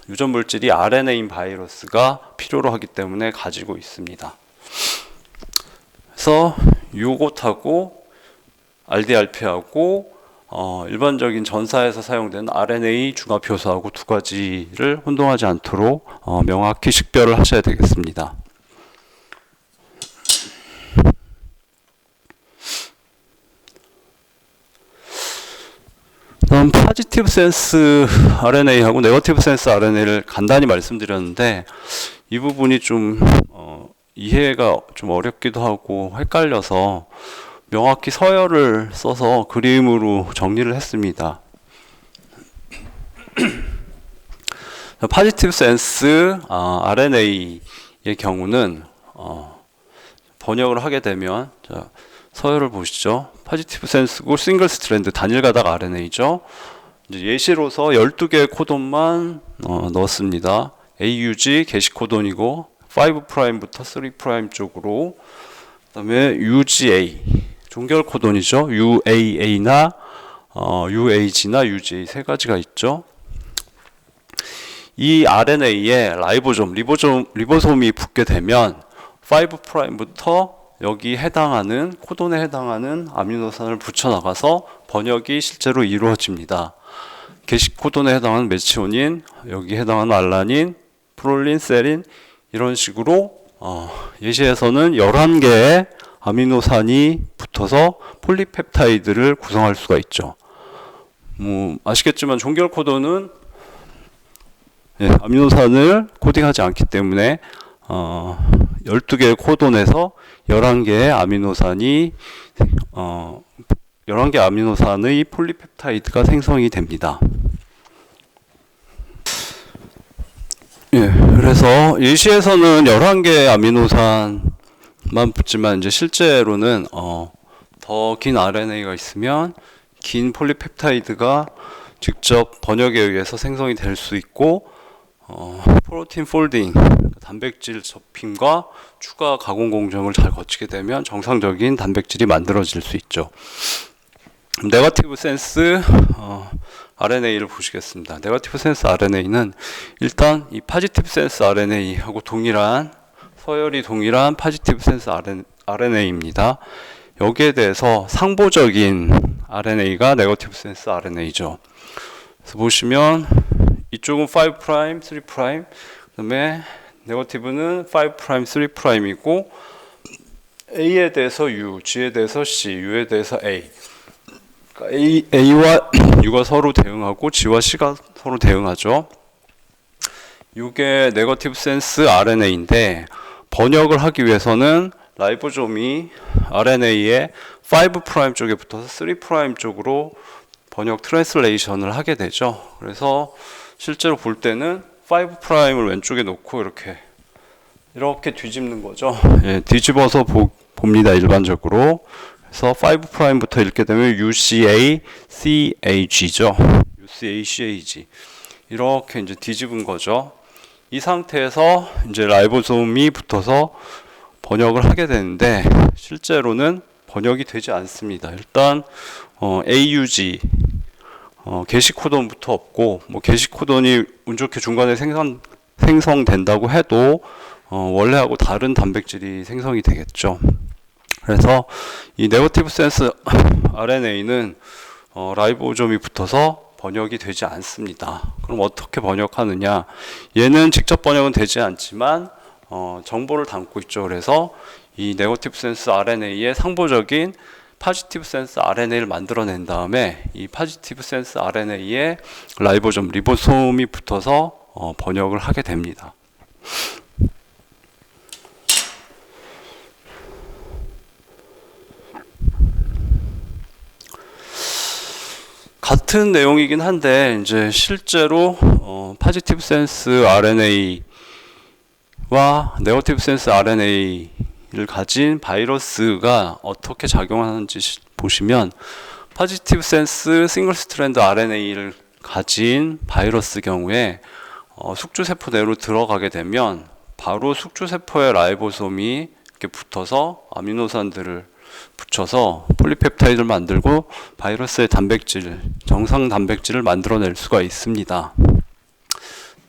유전 물질이 RNA인 바이러스가 필요로 하기 때문에 가지고 있습니다. 그래서 요것하고 RDRP하고 일반적인 전사에서 사용되는 RNA 중합효소하고 두 가지를 혼동하지 않도록 명확히 식별을 하셔야 되겠습니다. 다음 포지티브 센스 RNA하고 네거티브 센스 RNA를 간단히 말씀드렸는데, 이 부분이 좀 이해가 좀 어렵기도 하고 헷갈려서 명확히 서열을 써서 그림으로 정리를 했습니다. 포지티브 센스 RNA의 경우는 번역을 하게 되면, 자, 서열을 보시죠. 포지티브 센스고 싱글 스트랜드 단일 가닥 RNA죠. 이제 예시로서 12개의 코돈만 넣었습니다. AUG 게시 코돈이고 5'부터 3' 쪽으로, 그다음에 UGA 종결 코돈이죠. UAA나 UAG나 UGA 세 가지가 있죠. 이 RNA에 리보솜이 붙게 되면 5'부터 여기 해당하는 코돈에 해당하는 아미노산을 붙여나가서 번역이 실제로 이루어집니다. 게시 코돈에 해당하는 메치오닌, 여기 해당하는 알라닌, 프롤린, 세린, 이런 식으로 예시에서는 11개의 아미노산이 붙어서 폴리펩타이드를 구성할 수가 있죠. 아시겠지만 종결 코돈은 아미노산을 코딩하지 않기 때문에 12개의 코돈에서 11개의 아미노산이 11개 아미노산의 폴리펩타이드가 생성이 됩니다. 그래서 예시에서는 11개의 아미노산만 붙지만 이제 실제로는 더 긴 RNA가 있으면 긴 폴리펩타이드가 직접 번역에 의해서 생성이 될 수 있고, 프로틴 폴딩, 단백질 접힘과 추가 가공 공정을 잘 거치게 되면 정상적인 단백질이 만들어질 수 있죠. 네거티브 센스 RNA를 보시겠습니다. 네거티브 센스 RNA는 일단 이 파지티브 센스 RNA하고 동일한 서열이 동일한 파지티브 센스 RNA입니다. 여기에 대해서 상보적인 RNA가 네거티브 센스 RNA죠. 그래서 보시면 이쪽은 5', 3', 그다음에 네거티브는 5', 3'이고 A에 대해서 U, G에 대해서 C, U에 대해서 A. 그러니까 A와 U가 서로 대응하고 G와 C가 서로 대응하죠. 이게 네거티브 센스 RNA인데 번역을 하기 위해서는 라이보솜이 RNA의 5' 쪽에 붙어서 3' 쪽으로 번역 트랜슬레이션을 하게 되죠. 그래서 실제로 볼 때는 5'을 왼쪽에 놓고 이렇게 뒤집는 거죠. 예, 뒤집어서 봅니다. 일반적으로. 그래서 5'부터 읽게 되면 UCACAG죠. UCACAG. 이렇게 이제 뒤집은 거죠. 이 상태에서 이제 라이보솜이 붙어서 번역을 하게 되는데 실제로는 번역이 되지 않습니다. 일단 AUG 게시 코돈부터 없고 게시 코돈이 운 좋게 중간에 생성된다고 해도 원래하고 다른 단백질이 생성이 되겠죠. 그래서 이 네거티브 센스 RNA는 라이보솜이 붙어서 번역이 되지 않습니다. 그럼 어떻게 번역하느냐? 얘는 직접 번역은 되지 않지만 정보를 담고 있죠. 그래서 이 네거티브 센스 RNA의 상보적인 파지티브 센스 RNA를 만들어낸 다음에 이 파지티브 센스 RNA에 라이보솜, 리보솜이 붙어서 번역을 하게 됩니다. 같은 내용이긴 한데 이제 실제로 파지티브 센스 RNA와 네거티브 센스 RNA를 가진 바이러스가 어떻게 작용하는지 보시면 파지티브 센스 싱글 스트랜드 RNA를 가진 바이러스 경우에 숙주세포 내로 들어가게 되면 바로 숙주세포의 라이보솜이 이렇게 붙어서 아미노산들을 붙여서 폴리펩타이드를 만들고 바이러스의 단백질, 정상 단백질을 만들어낼 수가 있습니다.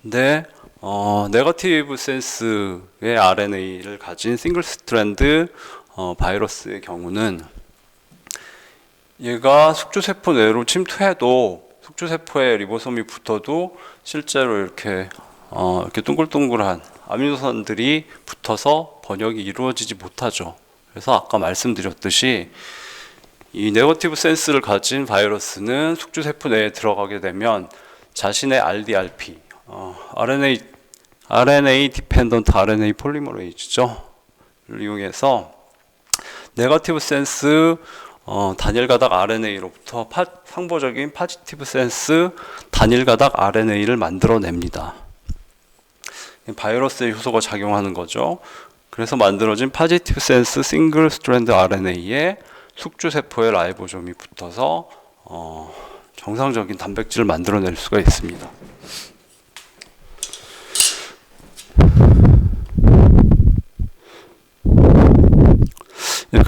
근데 네거티브 센스의 RNA를 가진 싱글 스트랜드 바이러스의 경우는 얘가 숙주세포 내로 침투해도 숙주세포에 리보솜이 붙어도 실제로 이렇게 동글동글한 아미노산들이 붙어서 번역이 이루어지지 못하죠. 그래서 아까 말씀드렸듯이 이 네거티브 센스를 가진 바이러스는 숙주세포 내에 들어가게 되면 자신의 RDRP, RNA 디펜던트 RNA 폴리머레이즈죠. 를 이용해서 네거티브 센스 단일 가닥 RNA로부터 상보적인 파지티브 센스 단일 가닥 RNA를 만들어냅니다. 바이러스의 효소가 작용하는 거죠. 그래서 만들어진 파지티브 센스 싱글 스트랜드 RNA에 숙주세포의 라이보솜이 붙어서 정상적인 단백질을 만들어낼 수가 있습니다.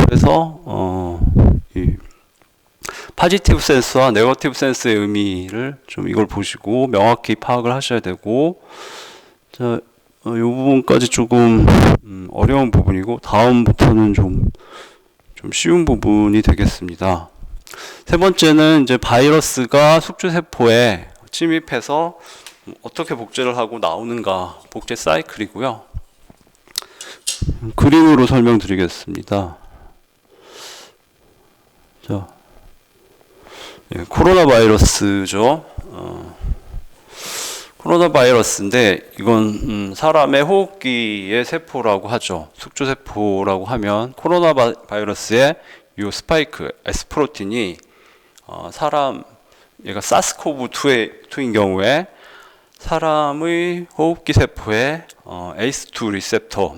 그래서 이 파지티브 센스와 네거티브 센스의 의미를 좀 이걸 보시고 명확히 파악을 하셔야 되고, 자, 이 부분까지 조금 어려운 부분이고 다음부터는 좀 쉬운 부분이 되겠습니다. 세 번째는 이제 바이러스가 숙주세포에 침입해서 어떻게 복제를 하고 나오는가, 복제 사이클이고요. 그림으로 설명드리겠습니다. 자, 코로나 바이러스죠. 코로나 바이러스인데 이건 사람의 호흡기의 세포라고 하죠. 숙주세포라고 하면 코로나 바이러스의 이 스파이크 S 프로틴이 얘가 사스코브2인 경우에 사람의 호흡기 세포에 ACE2 리셉터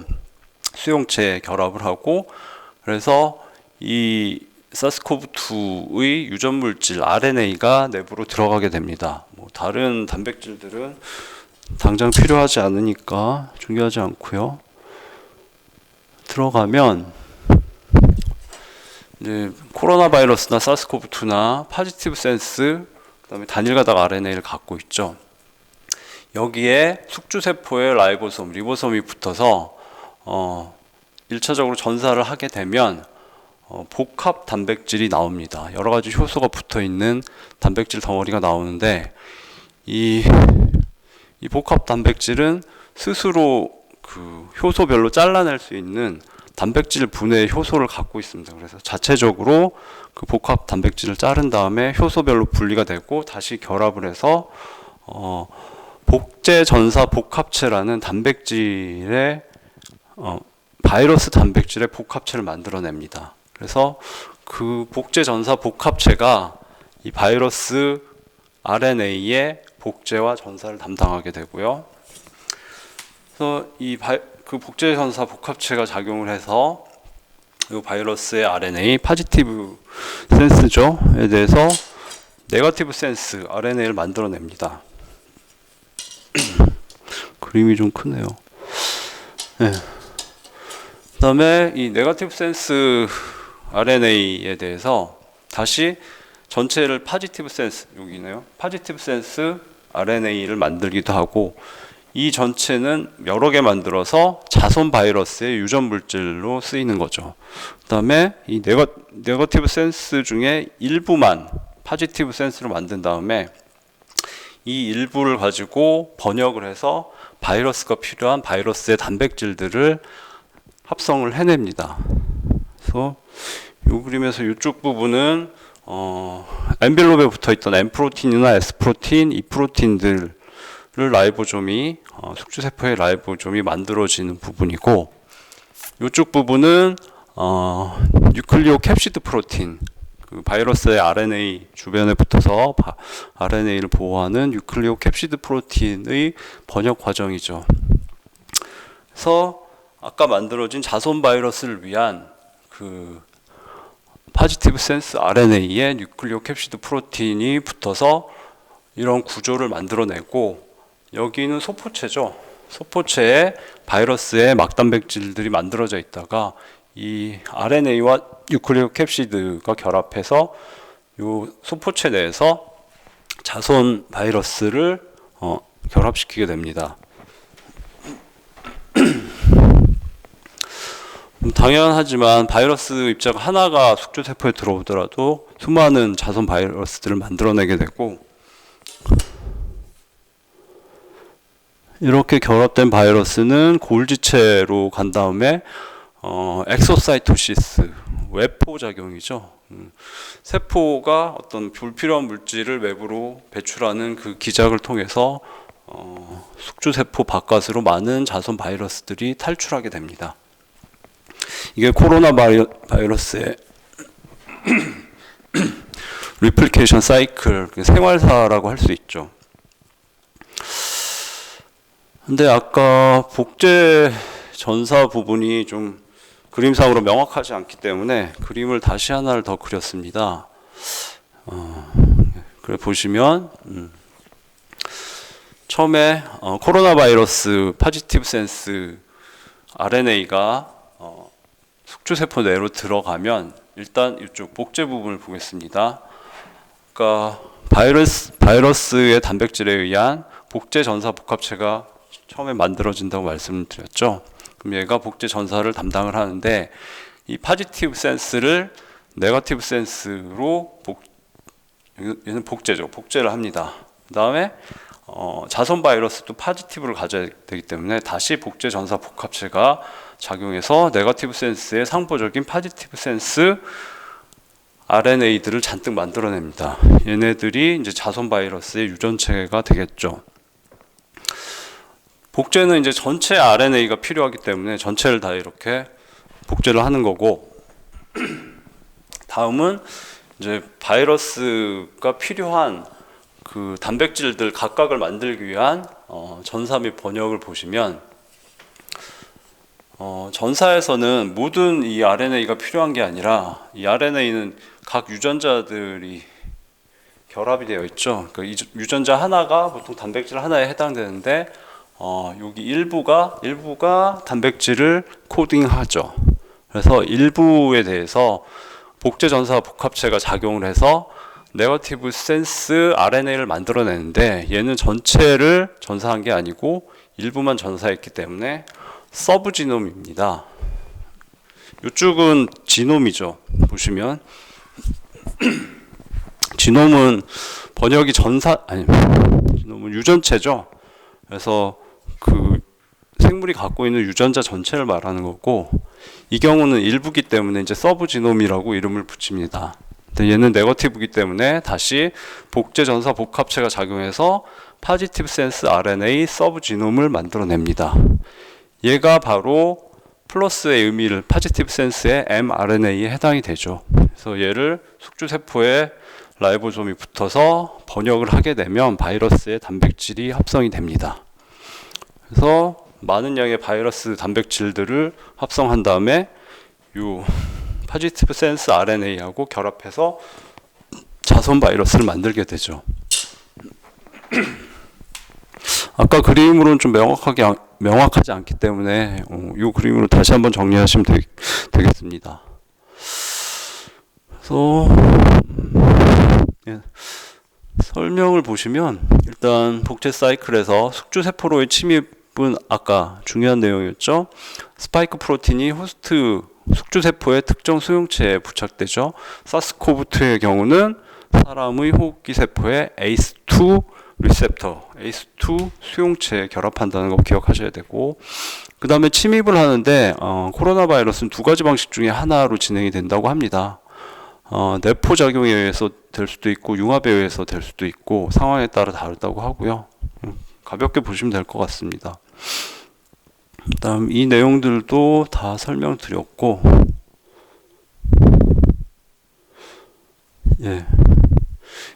수용체 결합을 하고, 그래서 이 사스코브2의 유전물질 RNA가 내부로 들어가게 됩니다. 다른 단백질들은 당장 필요하지 않으니까 중요하지 않고요. 들어가면 이제 코로나 바이러스나 사스코브2나 파지티브 센스, 그다음에 단일 가닥 RNA를 갖고 있죠. 여기에 숙주세포의 라이보솜, 리보솜이 붙어서 1차적으로 전사를 하게 되면 복합 단백질이 나옵니다. 여러 가지 효소가 붙어 있는 단백질 덩어리가 나오는데 이 복합 단백질은 스스로 그 효소별로 잘라낼 수 있는 단백질 분해의 효소를 갖고 있습니다. 그래서 자체적으로 그 복합 단백질을 자른 다음에 효소별로 분리가 되고 다시 결합을 해서 복제 전사 복합체라는 단백질의 바이러스 단백질의 복합체를 만들어냅니다. 그래서 그 복제 전사 복합체가 이 바이러스 RNA의 복제와 전사를 담당하게 되고요. 그래서 그 복제 전사 복합체가 작용을 해서 이 바이러스의 RNA 파지티브 센스죠에 대해서 네거티브 센스 RNA를 만들어냅니다. 그림이 좀 크네요. 네. 그다음에 이 네거티브 센스 RNA에 대해서 다시 전체를 파지티브 센스, 여기네요. 파지티브 센스 RNA를 만들기도 하고, 이 전체는 여러 개 만들어서 자손 바이러스의 유전 물질로 쓰이는 거죠. 그다음에 이 네거티브 센스 중에 일부만 파지티브 센스로 만든 다음에 이 일부를 가지고 번역을 해서 바이러스가 필요한 바이러스의 단백질들을 합성을 해냅니다. 그래서 이 그림에서 이쪽 부분은 엔벨롭에 붙어있던 N 프로틴이나 S 프로틴, E 프로틴들을 라이보솜이 숙주세포의 라이보솜이 만들어지는 부분이고, 이쪽 부분은 뉴클리오 캡시드 프로틴, 그 바이러스의 RNA 주변에 붙어서 RNA를 보호하는 뉴클리오 캡시드 프로틴의 번역 과정이죠. 그래서 아까 만들어진 자손 바이러스를 위한 그 파지티브 센스 RNA에 뉴클리오 캡시드 프로틴이 붙어서 이런 구조를 만들어내고, 여기는 소포체죠. 소포체에 바이러스의 막단백질들이 만들어져 있다가 이 RNA와 뉴클리오 캡시드가 결합해서 이 소포체 내에서 자손 바이러스를 결합시키게 됩니다. 당연하지만 바이러스 입자가 하나가 숙주세포에 들어오더라도 수많은 자손 바이러스들을 만들어내게 되고, 이렇게 결합된 바이러스는 골지체로 간 다음에 엑소사이토시스, 외포 작용이죠. 세포가 어떤 불필요한 물질을 외부로 배출하는 그 기작을 통해서 숙주세포 바깥으로 많은 자손 바이러스들이 탈출하게 됩니다. 이게 코로나 바이러스의 리플리케이션 사이클, 생활사라고 할 수 있죠. 근데 아까 복제 전사 부분이 좀 그림상으로 명확하지 않기 때문에 그림을 다시 하나를 더 그렸습니다. 그래 보시면 처음에 코로나 바이러스 파지티브 센스 RNA가 숙주세포 내로 들어가면 일단 이쪽 복제 부분을 보겠습니다. 그러니까 바이러스의 단백질에 의한 복제 전사 복합체가 처음에 만들어진다고 말씀드렸죠. 그럼 얘가 복제 전사를 담당을 하는데, 이 파지티브 센스를 네거티브 센스로 얘는 복제죠. 복제를 합니다. 그 다음에 자손 바이러스도 파지티브를 가져야 되기 때문에 다시 복제 전사 복합체가 작용해서 네거티브 센스의 상보적인 파지티브 센스 RNA들을 잔뜩 만들어냅니다. 얘네들이 이제 자손 바이러스의 유전체가 되겠죠. 복제는 이제 전체 RNA가 필요하기 때문에 전체를 다 이렇게 복제를 하는 거고, 다음은 이제 바이러스가 필요한 그 단백질들 각각을 만들기 위한 전사 및 번역을 보시면, 전사에서는 모든 이 RNA가 필요한 게 아니라 이 RNA는 각 유전자들이 결합이 되어 있죠. 그 유전자 하나가 보통 단백질 하나에 해당되는데 여기 일부가 단백질을 코딩하죠. 그래서 일부에 대해서 복제 전사 복합체가 작용을 해서 네거티브 센스 RNA를 만들어내는데 얘는 전체를 전사한 게 아니고 일부만 전사했기 때문에 서브 지놈입니다. 이쪽은 지놈이죠. 보시면 지놈은 번역이 지놈은 유전체죠. 그래서 그 생물이 갖고 있는 유전자 전체를 말하는 거고, 이 경우는 일부기 때문에 이제 서브 지놈이라고 이름을 붙입니다. 근데 얘는 네거티브기 때문에 다시 복제 전사 복합체가 작용해서 파지티브 센스 RNA 서브 지놈을 만들어냅니다. 얘가 바로 플러스의 의미를 파지티브 센스의 mRNA에 해당이 되죠. 그래서 얘를 숙주세포에 라이보솜이 붙어서 번역을 하게 되면 바이러스의 단백질이 합성이 됩니다. 그래서 많은 양의 바이러스 단백질들을 합성한 다음에 이 파지티브 센스 RNA하고 결합해서 자손 바이러스를 만들게 되죠. 아까 그림으로는 좀 명확하지 않기 때문에 이 그림으로 다시 한번 정리하시면 되겠습니다. 그래서 설명을 보시면 일단 복제 사이클에서 숙주세포로의 침입은 아까 중요한 내용이었죠. 스파이크 프로틴이 호스트 숙주세포의 특정 수용체에 부착되죠. 사스코브2의 경우는 사람의 호흡기 세포에 ACE2 리셉터, ACE2 수용체에 결합한다는 거 기억하셔야 되고, 그 다음에 침입을 하는데 코로나 바이러스는 두 가지 방식 중에 하나로 진행이 된다고 합니다. 내포 작용에 의해서 될 수도 있고 융합에 의해서 될 수도 있고 상황에 따라 다르다고 하고요. 가볍게 보시면 될 것 같습니다. 그다음 이 내용들도 다 설명드렸고, 예,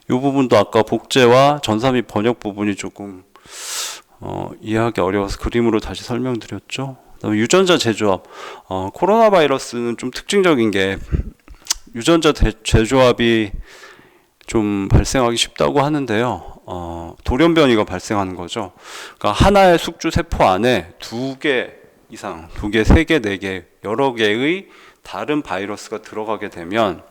이 부분도 아까 복제와 전사 및 번역 부분이 조금 이해하기 어려워서 그림으로 다시 설명드렸죠. 그다음에 유전자 재조합, 코로나 바이러스는 좀 특징적인 게 유전자 재조합이 좀 발생하기 쉽다고 하는데요. 돌연 변이가 발생하는 거죠. 그러니까 하나의 숙주 세포 안에 두 개 이상, 두 개, 세 개, 네 개, 여러 개의 다른 바이러스가 들어가게 되면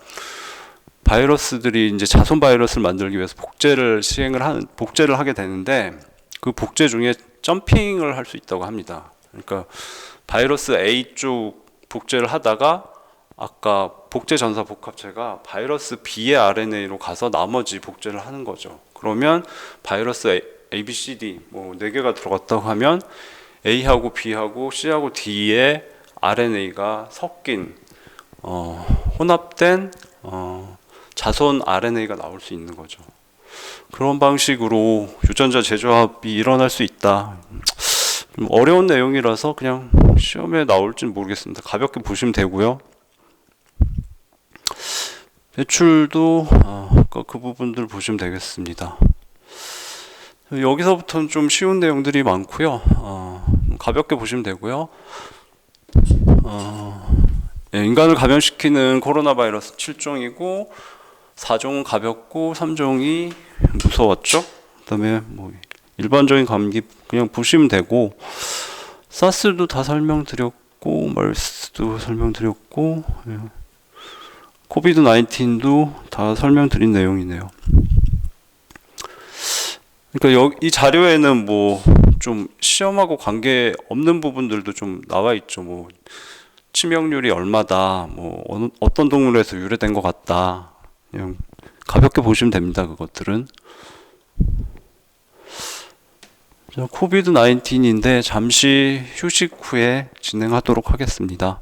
바이러스들이 이제 자손 바이러스를 만들기 위해서 복제를 하게 되는데 그 복제 중에 점핑을 할 수 있다고 합니다. 그러니까 바이러스 A 쪽 복제를 하다가 아까 복제 전사 복합체가 바이러스 B의 RNA로 가서 나머지 복제를 하는 거죠. 그러면 바이러스 A, B, C, D 뭐 4개가 들어갔다고 하면 A하고 B하고 C하고 D의 RNA가 섞인 혼합된 자손 RNA가 나올 수 있는 거죠. 그런 방식으로 유전자 재조합이 일어날 수 있다. 좀 어려운 내용이라서 그냥 시험에 나올지는 모르겠습니다. 가볍게 보시면 되고요. 배출도 그 부분들 보시면 되겠습니다. 여기서부터는 좀 쉬운 내용들이 많고요. 가볍게 보시면 되고요. 인간을 감염시키는 코로나 바이러스 7종이고 4종은 가볍고 3종이 무서웠죠. 그다음에 뭐 일반적인 감기 그냥 보시면 되고, 사스도 다 설명드렸고 멀스도 설명드렸고, 코비드 19도 다 설명드린 내용이네요. 그러니까 이 자료에는 뭐 좀 시험하고 관계 없는 부분들도 좀 나와 있죠. 뭐 치명률이 얼마다, 뭐 어떤 동물에서 유래된 것 같다. 그냥 가볍게 보시면 됩니다. 그것들은. 코비드 19인데 잠시 휴식 후에 진행하도록 하겠습니다.